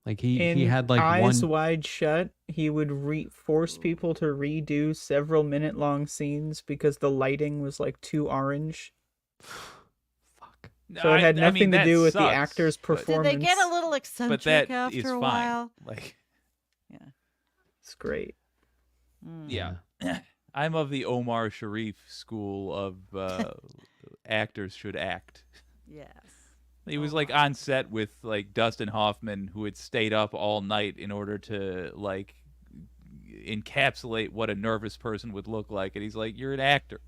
Like he In had like Eyes one. Wide Shut, he would force people to redo several minute-long scenes because the lighting was like too orange. Fuck. So it had I nothing mean, to that do with the sucks, actor's but- performance. Did they get a little eccentric But that after is a fine. while? Like, It's great. yeah. I'm of the Omar Sharif school of actors should act. Yes. He was like on set with like Dustin Hoffman, who had stayed up all night in order to like encapsulate what a nervous person would look like, and he's like, "You're an actor.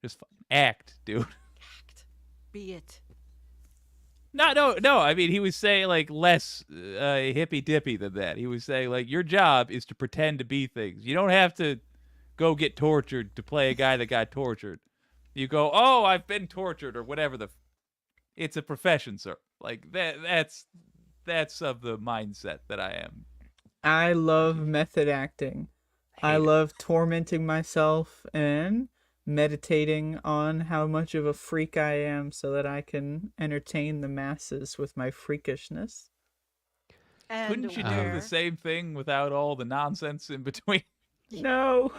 Just act, dude." Act. Be it. No. I mean, he was saying like less hippy dippy than that. He was saying like, your job is to pretend to be things. You don't have to go get tortured to play a guy that got tortured. You go, oh, I've been tortured or whatever it's a profession, sir. Like that's of the mindset that I am. I love method acting. I Hate it. love tormenting myself and meditating on how much of a freak I am so that I can entertain the masses with my freakishness. And Couldn't you do where- the same thing without all the nonsense in between? No.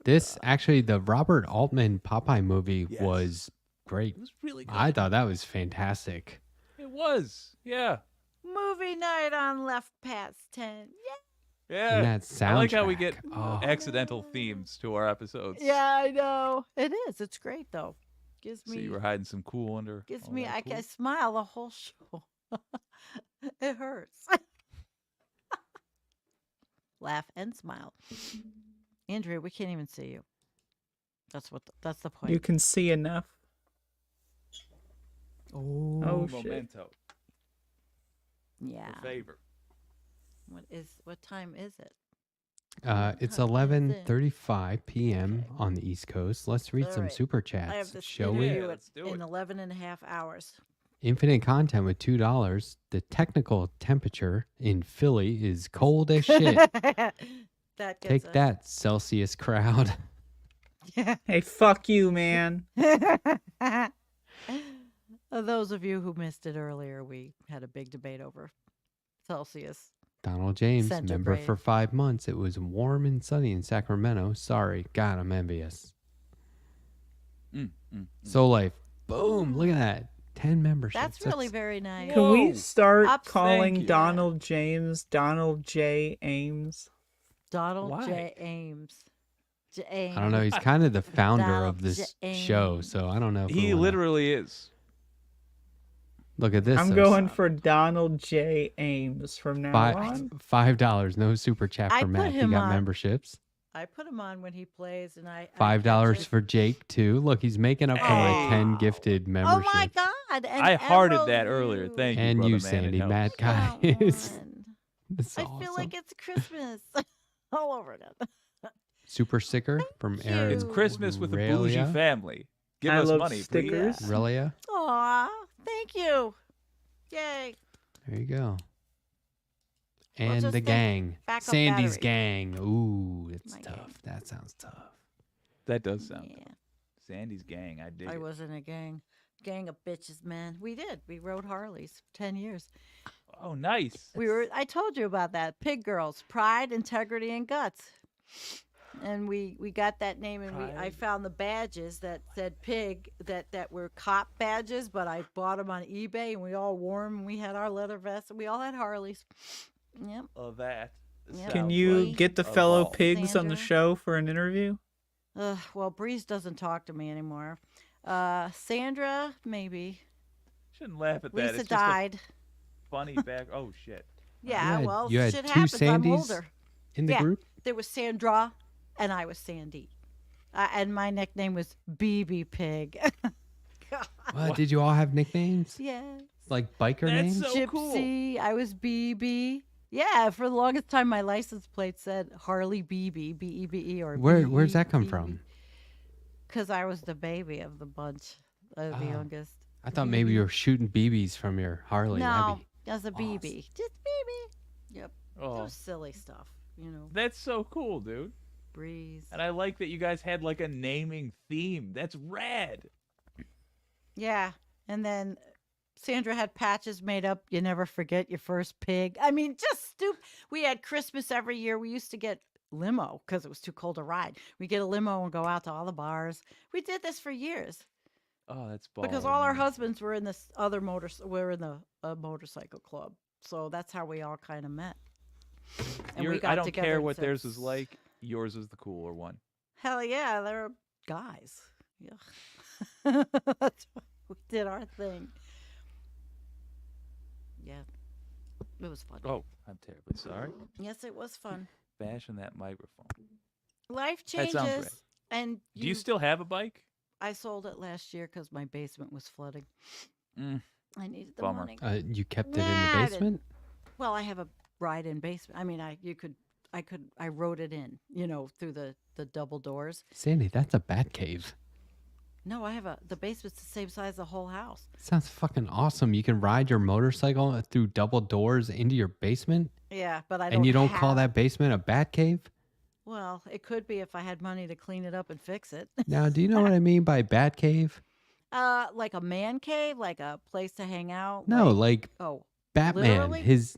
This actually, the Robert Altman Popeye movie Yes. was great. It was really good. I thought that was fantastic. It was. Yeah. Movie night on Left Past 10. Yeah. And that soundtrack. I like how we get Oh. accidental themes to our episodes. Yeah, I know. It is. It's great though. Gives So me you were hiding some cool under. gives all me that I cool? can smile the whole show. It hurts. Laugh and smile. Andrea, we can't even see you. That's the point. You can see enough. Oh, shit. Memento. Yeah. For favor. What time is it? It's Huh, what is it? 11:35 p.m. on the East Coast. Let's read All some right. super I chats, have this shall we? interview let's do in it. 11 and a half hours. Infinite content with $2. The technical temperature in Philly is cold as shit. That gets Take us. that, Celsius crowd. Hey, fuck you, man. Those of you who missed it earlier, we had a big debate over Celsius. Donald James, member Centigrade. for 5 months. It was warm and sunny in Sacramento. Sorry. God, I'm envious. Soul Life. Boom. Look at that. 10 memberships. That's really very nice. Can we Whoa. start Thank calling you. Donald James Donald J. Ames? Donald Why? J. Ames. J. Ames. I don't know. He's kind of the founder Donald of this J. show, so I don't know. If we He wanna- literally is. Look at this. I'm though. going for Donald J. Ames from now on. $5. No super chat I for put Matt. He him got on. memberships. I put him on when he plays, and I $5 just- for Jake too. Look, he's making up for my Hey. 10 gifted Oh memberships. my God! And I hearted that Emerald earlier. you. Thank you, And brother you, man. Sandy. It Matt helps. I got guys. one. That's I awesome. feel like it's Christmas all over again. Super sticker from Thank Aaron. It's Christmas with a bougie Relia. family. Give I us love money, stickers. please. Relia. Aw, thank you. Yay. There you go. Well, And just the think gang. backup Sandy's battery. gang. Ooh, it's My tough. gang. That sounds tough. That does sound Yeah. tough. Sandy's gang. I dig I it. was in a gang. Gang of bitches, man. We did. We rode Harleys for 10 years. Oh, nice. I told you about that. Pig Girls, Pride, Integrity, and Guts. And we got that name, and I Pride. found the badges that said pig that were cop badges, but I bought them on eBay, and we all wore them, and we had our leather vests, and we all had Harleys. Yep. Oh, that. Yep. Can sounds you like get the a fellow ball. pigs on the Sandra? show for an interview? Well, Breeze doesn't talk to me anymore. Sandra, maybe. Shouldn't laugh at that. Lisa It's died. just a funny back. Oh shit. Yeah, had- well, you had shit two happens. I'm Sandys? older. In the Yeah. group? There was Sandra, and I was Sandy. And my nickname was BB Pig. God. What? Did you all have nicknames? Yeah. Like biker That's names? so cool. Gypsy. I was BB. Yeah, for the longest time, my license plate said Harley BB, BEBE, or Where's that come from? Because I was the baby of the bunch, the Oh. youngest. I thought maybe you were shooting BBs from your Harley. That'd No, be as a awesome. BB. Just BB. Yep. That Oh, was silly stuff, you know. that's so cool, dude. Breeze. And I like that you guys had like a naming theme. That's rad. Yeah. And then Sandra had patches made up. You never forget your first pig. I mean, just stupid. We had Christmas every year. We used to get limo because it was too cold to ride. We get a limo and go out to all the bars. We did this for years Oh, that's because baller, all our man. husbands were in this other we're in the motorcycle club. So that's how we all kind of met. And we got I don't together care and what said, theirs is like. Yours is the cooler one. Hell yeah, they're guys. Yeah. That's why we did our thing. Yeah. It was fun. Oh, I'm terribly sorry. Yes, it was fun. Bashing that microphone. Life That changes. sounds great. And Do you still have a bike? I sold it last year because my basement was flooding. Mm. I needed the Bummer. money. You kept it Nah, in I the didn't. basement? Well, I have a ride-in basement. I mean, I wrote it in, through the double doors. Sandy, that's a bat cave. No, the basement's the same size as the whole house. Sounds fucking awesome. You can ride your motorcycle through double doors into your basement, Yeah, but I don't. and you don't call have- that basement a bat cave? Well, it could be if I had money to clean it up and fix it. Now, do you know what I mean by bat cave? Like a man cave, like a place to hang out. No, like oh, Batman. literally? His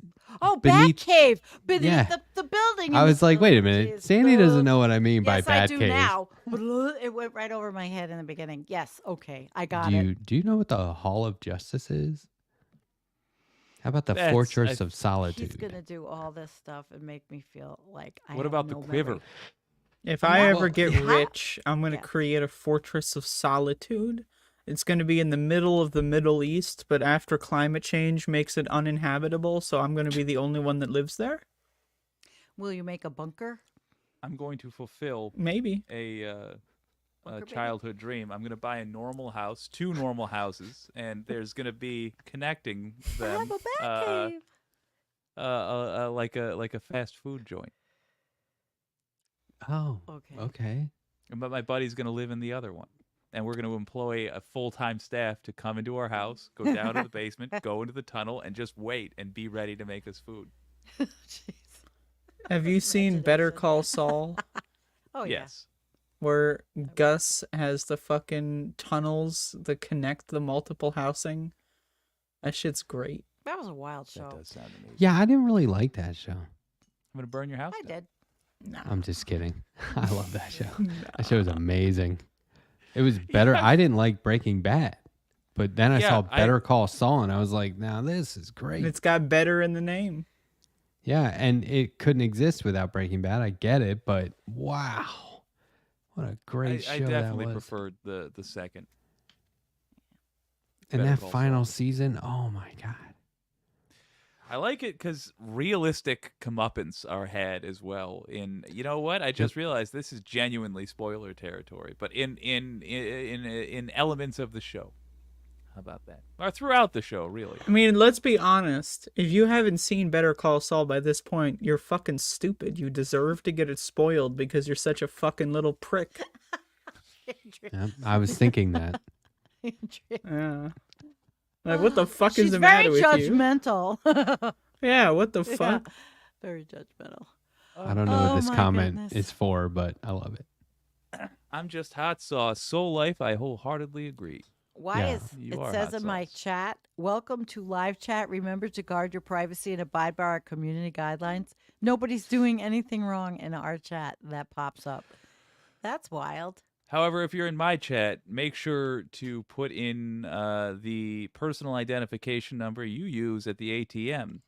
Bat cave beneath Yeah. the building. I in was the- like, wait a oh, minute. jeez. Sandy doesn't know what I mean by Yes, bat I do cave. now. It went right over my head in the beginning. Yes, okay, I got Do it. you know what the Hall of Justice is? How about the That's- Fortress I- of Solitude? He's gonna do all this stuff and make me feel like I What have about the no quiver? memory. If I Well, ever get yeah. rich, I'm going to Yes. create a fortress of solitude. It's going to be in the middle of the Middle East, but after climate change makes it uninhabitable, so I'm going to be the only one that lives there? Will you make a bunker? I'm going to fulfill Maybe. a Bunker baby? childhood dream. I'm going to buy a normal house, 2 normal houses, and there's going to be connecting I them have a bat cave. like a fast food joint. Oh, Okay. okay. But my buddy's going to live in the other one. and we're going to employ a full-time staff to come into our house, go down to the basement, go into the tunnel, and just wait and be ready to make us food. Jeez. Have you seen Better Imagination. Call Saul? Oh Yes. Where Gus has the fucking tunnels that connect the multiple housing? That shit's great. yeah, that was a wild That show. does sound amazing. Yeah, I didn't really like that show. I'm going to burn your house I down. did. I'm just kidding. I love that show. That show was amazing. It was better. I didn't like Breaking Bad, but then I Yeah, saw Better Call Saul, and I was like, now this is great. It's got better in the name. Yeah, and it couldn't exist without Breaking Bad. I get it, but wow, what a great I show definitely that was. preferred the second. And Better that Call final Saul. season, oh my god. I like it because realistic comeuppance are had as well. In you know what? I just realized this is genuinely spoiler territory, but in elements of the show. How about that? Or throughout the show, really. I mean, let's be honest. If you haven't seen Better Call Saul by this point, you're fucking stupid. You deserve to get it spoiled because you're such a fucking little prick. Yeah, I was thinking that. Yeah. Like, what the fuck is She's the very matter with you? judgmental. Yeah, what the Yeah, fuck? very judgmental. I don't know Oh what this my comment goodness. is for, but I love it. I'm just hot sauce. Soul life, I wholeheartedly agree. Why Yeah. is You it are says hot in my sauce. chat, welcome to live chat. Remember to guard your privacy and abide by our community guidelines. Nobody's doing anything wrong in our chat. That pops up. That's wild. However, if you're in my chat, make sure to put in the personal identification number you use at the ATM,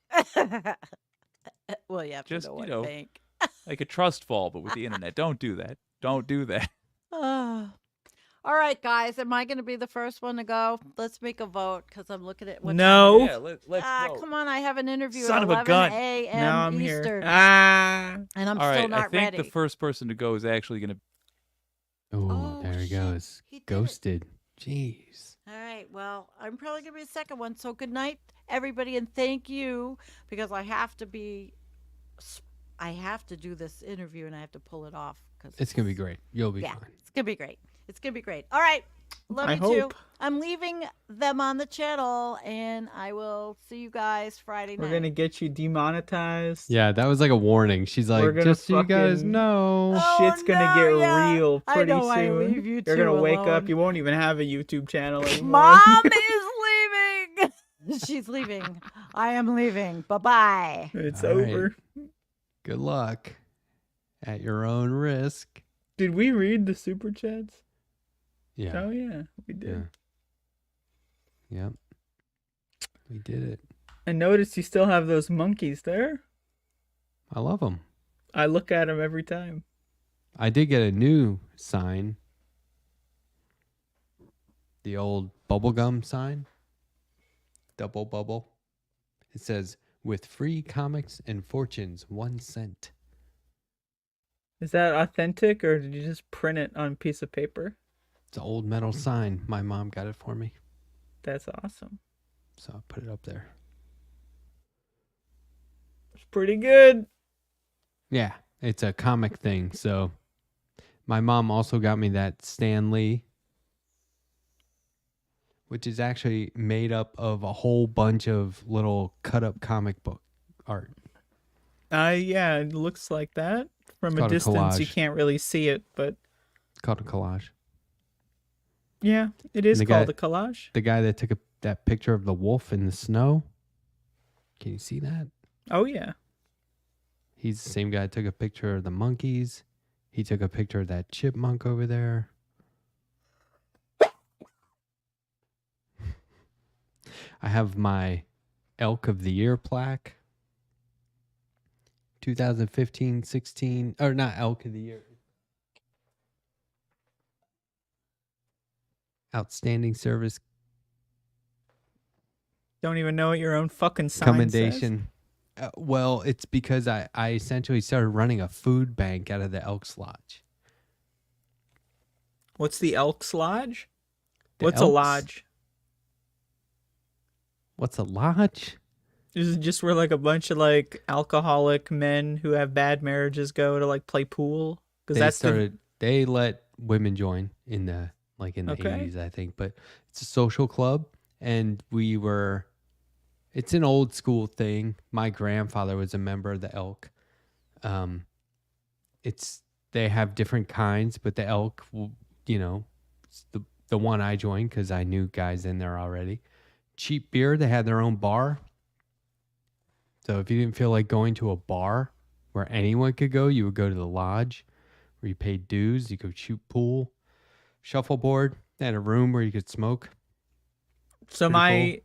Well, you have Just, to know you what know. bank. like a trust fall, but with the internet. Don't do that. Don't do that. Oh. All right, guys. Am I going to be the first one to go? Let's make a vote because I'm looking at what. No. Yeah, let's vote. Come on. I have an interview Son at of a 11 gun. a.m. Now I'm Eastern, here. Ah. and I'm All still right, not I think ready. the first person to go is actually going to. Oh, Oh, there he shit. goes. He did it. Ghosted. Jeez. All right. Well, I'm probably going to be the second one. So good night, everybody, and thank you because I have to do this interview and I have to pull it off because It's gonna be great. You'll be yeah, fine. it's gonna be great. It's gonna be great. All right. Love I you too. hope. I'm leaving them on the channel, and I will see you guys Friday night. We're gonna get you demonetized. Yeah, that was like a warning. She's We're like, gonna just so you guys fucking- know. Oh, Shit's gonna no, get yeah. real I pretty know I soon. leave you You're two gonna wake alone. up. You won't even have a YouTube channel anymore. Mom is leaving. She's leaving. I am leaving. Bye bye. It's All right. over. Good luck. At your own risk. Did we read the super chats? Yeah. Oh yeah, we did. Yeah. Yep. We did it. I noticed you still have those monkeys there. I love them. I look at them every time. I did get a new sign. The old bubblegum sign. Double bubble. It says, with free comics and fortunes, 1 cent. Is that authentic, or did you just print it on a piece of paper? It's an old metal sign. My mom got it for me. That's awesome. So I put it up there. It's pretty good. Yeah, it's a comic thing. So my mom also got me that Stan Lee, which is actually made up of a whole bunch of little cut up comic book art. Yeah, it looks like that. From a called a distance, you collage. can't really see it, but It's called a collage. yeah, it is the called guy- a collage. The guy that took that picture of the wolf in the snow. Can you see that? Oh yeah. He's the same guy that took a picture of the monkeys. He took a picture of that chipmunk over there. I have my Elk of the Year plaque. 2015, 16, or not Elk of the Year. Outstanding service Don't even know what your own fucking sign says. commendation. Well, it's because I essentially started running a food bank out of the Elks Lodge. What's the Elks Lodge? The What's a Elks? lodge? What's a lodge? This is just where like a bunch of like alcoholic men who have bad marriages go to like play pool. Because They that's they let women join in the like in the Okay. 80s, I think. But it's a social club, and it's an old school thing. My grandfather was a member of the Elk. Um, they have different kinds, but the Elk, it's the one I joined because I knew guys in there already. Cheap beer. They had their own bar. So if you didn't feel like going to a bar where anyone could go, you would go to the lodge where you paid dues. You could shoot pool, shuffleboard. They had a room where you could smoke. So Pretty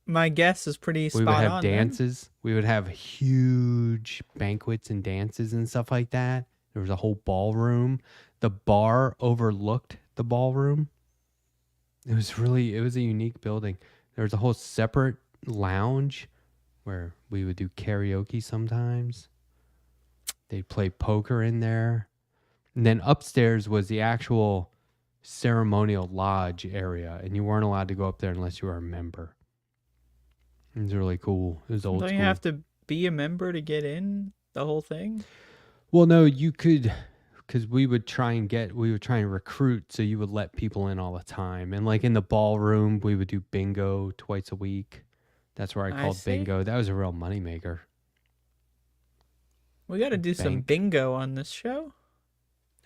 my guess is pretty We would spot have on. Then. dances. We would have huge banquets and dances and stuff like that. There was a whole ballroom. The bar overlooked the ballroom. It was a unique building. There was a whole separate lounge where we would do karaoke sometimes. They'd play poker in there. And then upstairs was the actual ceremonial lodge area, and you weren't allowed to go up there unless you were a member. It was really cool. It was old Don't school. you have to be a member to get in the whole thing? Well, no, you could, because we would try and recruit, so you would let people in all the time. And like in the ballroom, we would do bingo twice a week. That's where I I called see. bingo. That was a real moneymaker. We got to do some Bank. bingo on this show.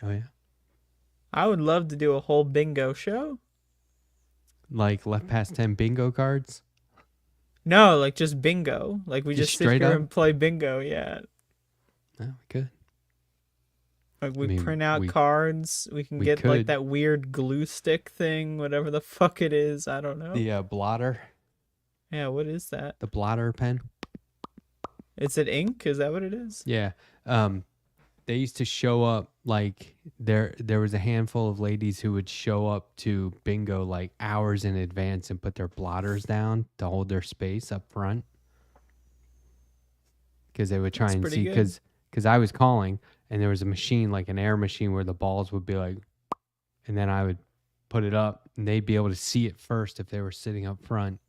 Oh, yeah. I would love to do a whole bingo show. Like left past 10 bingo cards. No, like just bingo. Like we Just just sit straight here up? and play bingo. Yeah. Oh, we could. Like we mean, print out we- cards. We can we get like could. that weird glue stick thing, whatever the fuck it is. I don't know. The blotter, Yeah, what is that? the blotter pen. Is it ink? Is that what it is? Yeah. They used to show up like there was a handful of ladies who would show up to bingo like hours in advance and put their blotters down to hold their space up front. Because they would try That's and pretty see, good. because I was calling and there was a machine, like an air machine, where the balls would be like, and then I would put it up and they'd be able to see it first if they were sitting up front.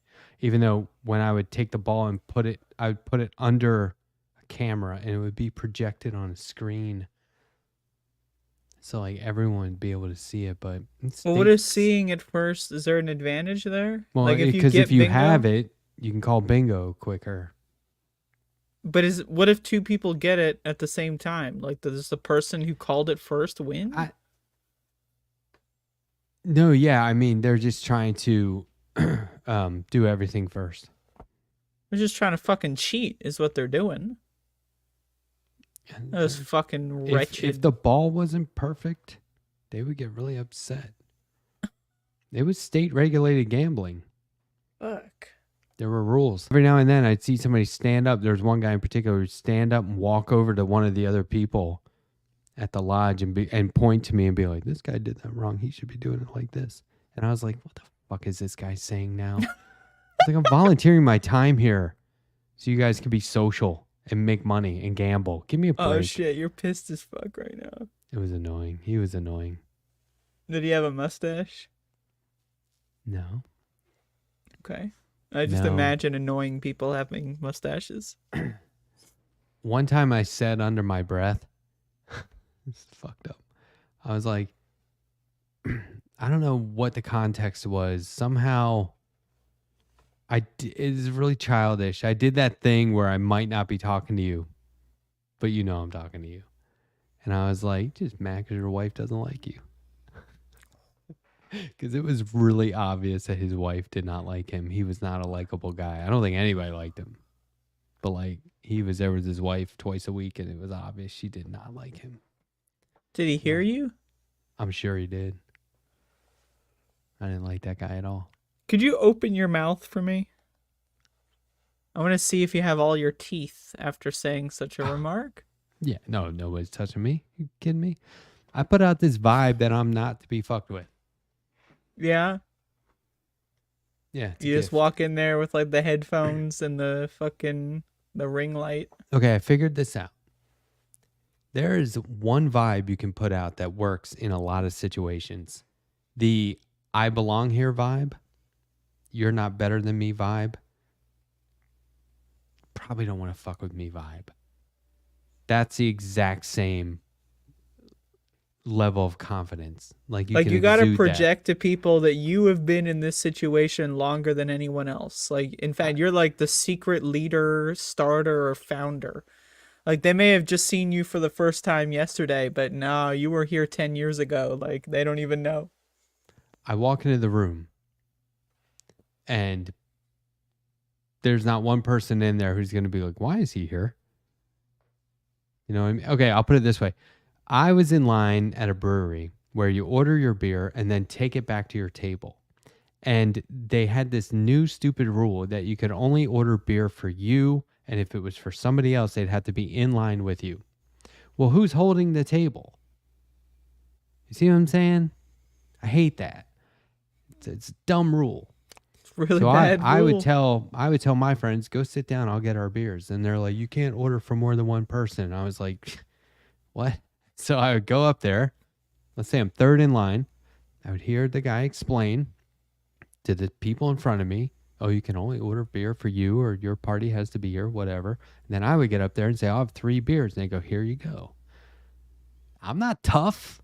Even though when I would take the ball and I would put it under a camera and it would be projected on a screen. So like everyone would be able to see it, but Well, what is seeing it first? Is there an advantage there? Well, like because get if you bingo- have it, you can call bingo quicker. But what if two people get it at the same time? Like, does the person who called it first win? No, yeah, I mean they're just trying to do everything first. They're just trying to fucking cheat, is what they're doing. Those fucking wretched. If the ball wasn't perfect, they would get really upset. It was state regulated gambling. Fuck. There were rules. Every now and then I'd see somebody stand up. There was one guy in particular who'd stand up and walk over to one of the other people at the lodge and point to me and be like, "This guy did that wrong. He should be doing it like this." And I was like, "What the fuck is this guy saying now?" It's like, I'm volunteering my time here so you guys can be social and make money and gamble. Give me a break. Oh shit, you're pissed as fuck right now. It was annoying. He was annoying. Did he have a mustache? No. Okay. I just No. imagine annoying people having mustaches. One time I said under my breath, this is fucked up. I was like, I don't know what the context was. Somehow, it is really childish. I did that thing where I might not be talking to you, but you know I'm talking to you. And I was like, just mad because your wife doesn't like you. Because it was really obvious that his wife did not like him. He was not a likable guy. I don't think anybody liked him. But like, he was there with his wife twice a week, and it was obvious she did not like him. Did he hear you? I'm sure he did. I didn't like that guy at all. Could you open your mouth for me? I want to see if you have all your teeth after saying such a remark. Yeah, no, nobody's touching me. You kidding me? I put out this vibe that I'm not to be fucked with. Yeah. Yeah. it's a You just gift. walk in there with like the headphones and the ring light. Okay, I figured this out. There is one vibe you can put out that works in a lot of situations. The I belong here vibe, you're not better than me vibe, probably don't want to fuck with me vibe. That's the exact same level of confidence. Like Like can you gotta exude that. project to people that you have been in this situation longer than anyone else. Like in fact, you're like the secret leader, starter, or founder. Like they may have just seen you for the first time yesterday, but no, you were here 10 years ago. Like they don't even know. I walk into the room and there's not one person in there who's going to be like, why is he here? You know what I mean? Okay, I'll put it this way. I was in line at a brewery where you order your beer and then take it back to your table. And they had this new stupid rule that you could only order beer for you. And if it was for somebody else, they'd have to be in line with you. Well, who's holding the table? You see what I'm saying? I hate that. It's a dumb rule. It's really So bad. I would rule. tell my friends, go sit down, I'll get our beers. And they're like, you can't order for more than one person. And I was like, what? So I would go up there. Let's say I'm third in line. I would hear the guy explain to the people in front of me, oh, you can only order beer for you, or your party has to be here, whatever. And then I would get up there and say, I'll have 3 beers. And they go, here you go. I'm not tough.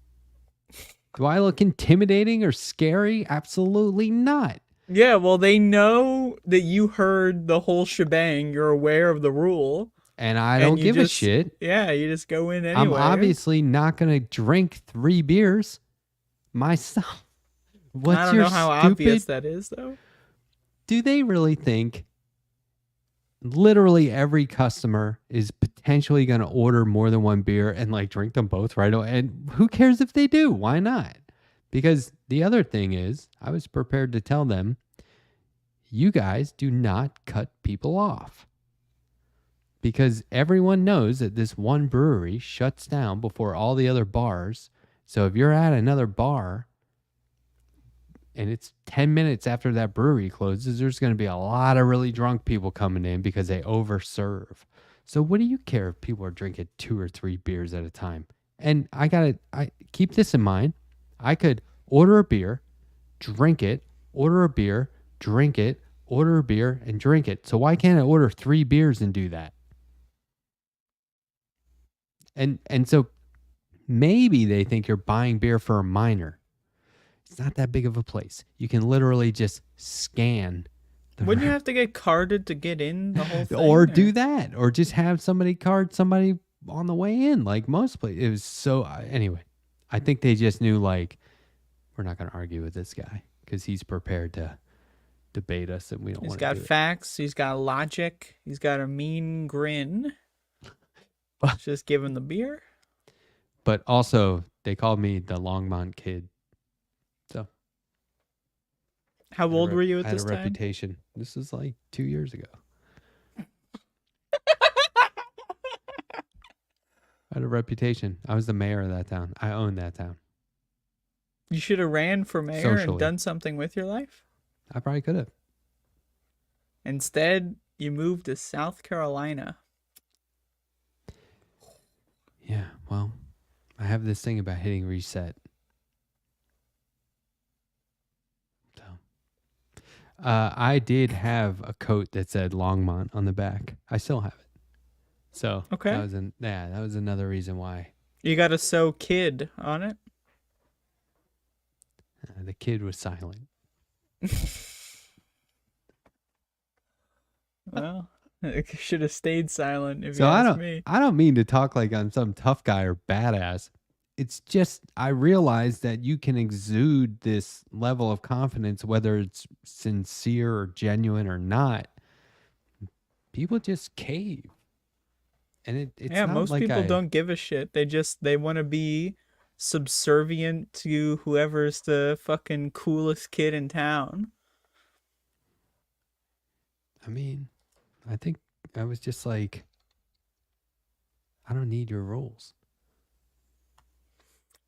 Do I look intimidating or scary? Absolutely not. Yeah, well, they know that you heard the whole shebang. You're aware of the rule. And I And don't you give a just- shit. Yeah, you just go in I'm anyway. obviously not going to drink 3 beers myself. What's I don't your know how stupid... obvious that is, though. Do they really think literally every customer is potentially going to order more than 1 beer and like drink them both right away? And who cares if they do? Why not? Because the other thing is, I was prepared to tell them, you guys do not cut people off. Because everyone knows that this one brewery shuts down before all the other bars. So if you're at another bar and it's 10 minutes after that brewery closes, there's going to be a lot of really drunk people coming in because they overserve. So what do you care if people are drinking 2 or 3 beers at a time? And I keep this in mind. I could order a beer, drink it, order a beer, drink it, order a beer, and drink it. So why can't I order 3 beers and do that? And so maybe they think you're buying beer for a minor. It's not that big of a place. You can literally just scan. Wouldn't you have to get carded to get in the whole thing? Or do that, or just have somebody card somebody on the way in, like most places. It was so anyway. I think they just knew, like, we're not going to argue with this guy because he's prepared to debate us, and we don't He's want got to do it. facts. He's got logic. He's got a mean grin. Just give him the beer. But also, they called me the Longmont kid. So How old were you I at had this a time? reputation. This is like 2 years ago. I had a reputation. I was the mayor of that town. I owned that town. You should have ran for mayor and Socially. done something with your life. I probably could have. Instead, you moved to South Carolina. Yeah, well, I have this thing about hitting reset. So, I did have a coat that said Longmont on the back. I still have it. So Okay. that was another reason why You got a "so kid" on it. the kid was silent. Well, it should have stayed silent if So you I ask me. don't mean to talk like I'm some tough guy or badass. It's just I realize that you can exude this level of confidence, whether it's sincere or genuine or not. People just cave, and it's Yeah, not most like people I- don't give a shit. They want to be subservient to whoever's the fucking coolest kid in town. I mean, I think I was just like, I don't need your rules.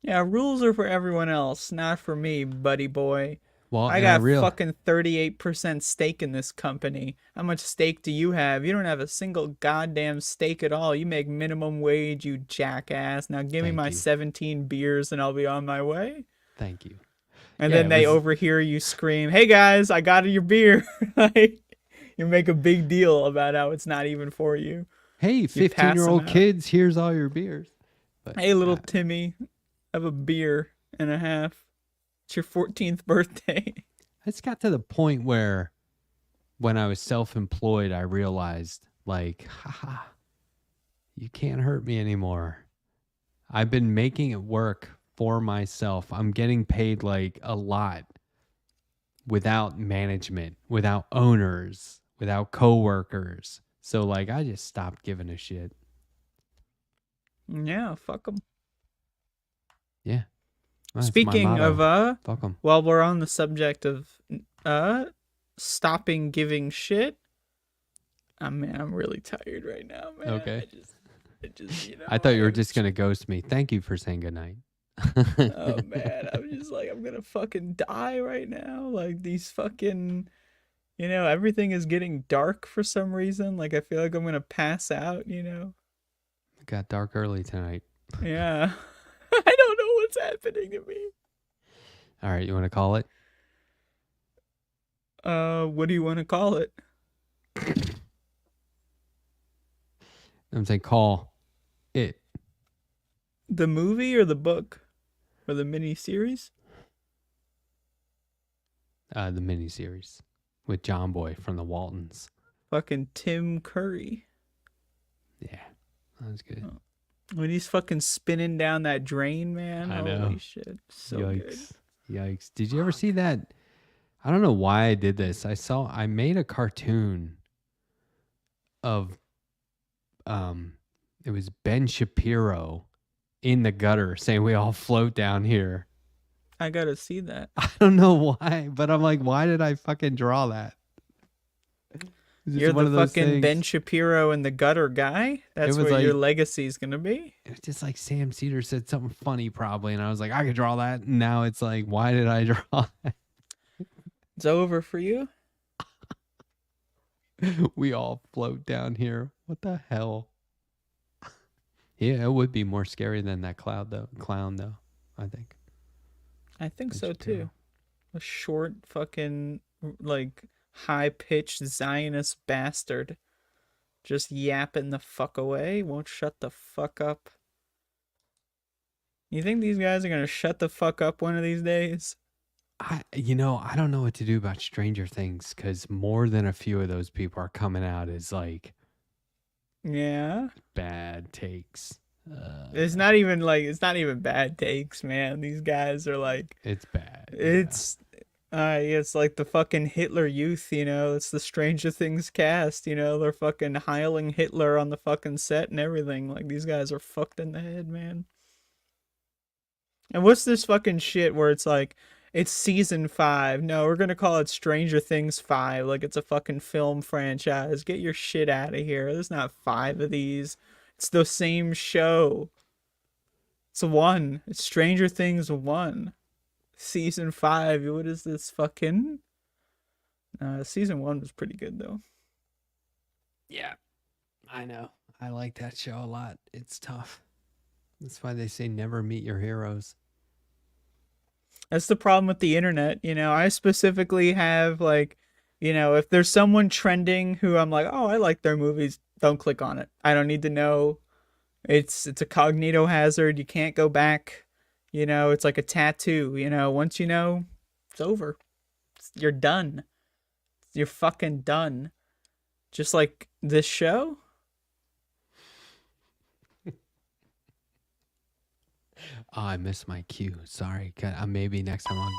Yeah, rules are for everyone else, not for me, buddy boy. Well, I and got real- fucking 38% stake in this company. How much stake do you have? You don't have a single goddamn stake at all. You make minimum wage, you jackass. Now give me Thank my you. 17 beers and I'll be on my way. Thank you. And Yeah, then it they was- overhear you scream, "Hey guys, I got your beer." Like, you make a big deal about how it's not even for you. Hey, pass them 15-year-old out. kids, here's all your beers. But, Hey, little Timmy. Have a beer and a half. It's your 14th birthday. It's got to the point where when I was self-employed, I realized, like, haha, you can't hurt me anymore. I've been making it work for myself. I'm getting paid like a lot without management, without owners, without coworkers. So like I just stopped giving a shit. Yeah, fuck them. Yeah. That's my Speaking of motto. Fuck 'em. while we're on the subject of stopping giving shit, man, I'm really tired right now, man. Okay. I just, you know. I thought you were just gonna ghost me. Thank you for saying goodnight. Oh man, I'm just like, I'm gonna fucking die right now. Like these fucking, you know, everything is getting dark for some reason. Like I feel like I'm gonna pass out, you know. It got dark early tonight. Yeah. I don't know what's happening to me. All right, you want to call it? What do you want to call it? I'm saying call it. The movie or the book? Or the mini series? The miniseries with John Boy from the Waltons. Fucking Tim Curry. Yeah, that was good. When he's fucking spinning down that drain, man. I know. Holy shit. So Yikes. good. Yikes. Did you ever see that? I don't know why I did this. I made a cartoon of it was Ben Shapiro in the gutter saying we all float down here. I gotta see that. I don't know why, but I'm like, why did I fucking draw that? It's just You're one the of those fucking Ben things. Shapiro in the gutter guy? That's was what your like- legacy's gonna be? It's just like Sam Cedar said something funny probably, and I was like, I could draw that. And now it's like, why did I draw that? It's over for you? We all float down here. What the hell? Yeah, it would be more scary than that clown though, I think. I think Ben so Shapiro. too. A short fucking like high pitched Zionist bastard. Just yapping the fuck away, won't shut the fuck up. You think these guys are gonna shut the fuck up one of these days? I don't know what to do about Stranger Things because more than a few of those people are coming out as like Yeah. bad takes. It's not even bad takes, man. These guys are like It's bad. it's like the fucking Hitler Youth, you know. It's the Stranger Things cast, you know. They're fucking heiling Hitler on the fucking set and everything. Like these guys are fucked in the head, man. And what's this fucking shit where it's like it's season 5? No, we're gonna call it Stranger Things 5, like it's a fucking film franchise. Get your shit out of here. There's not 5 of these. It's the same show. It's 1. It's Stranger Things 1. Season 5. What is this fucking? Season 1 was pretty good though. Yeah, I know. I like that show a lot. It's tough. That's why they say never meet your heroes. That's the problem with the internet. You know, I specifically have like, you know, if there's someone trending who I'm like, oh, I like their movies, don't click on it. I don't need to know. It's a cognito hazard. You can't go back. You know, it's like a tattoo. You know, once you know, it's over. You're done. You're fucking done. Just like this show. Oh, I missed my cue. Sorry. Maybe next time I'll.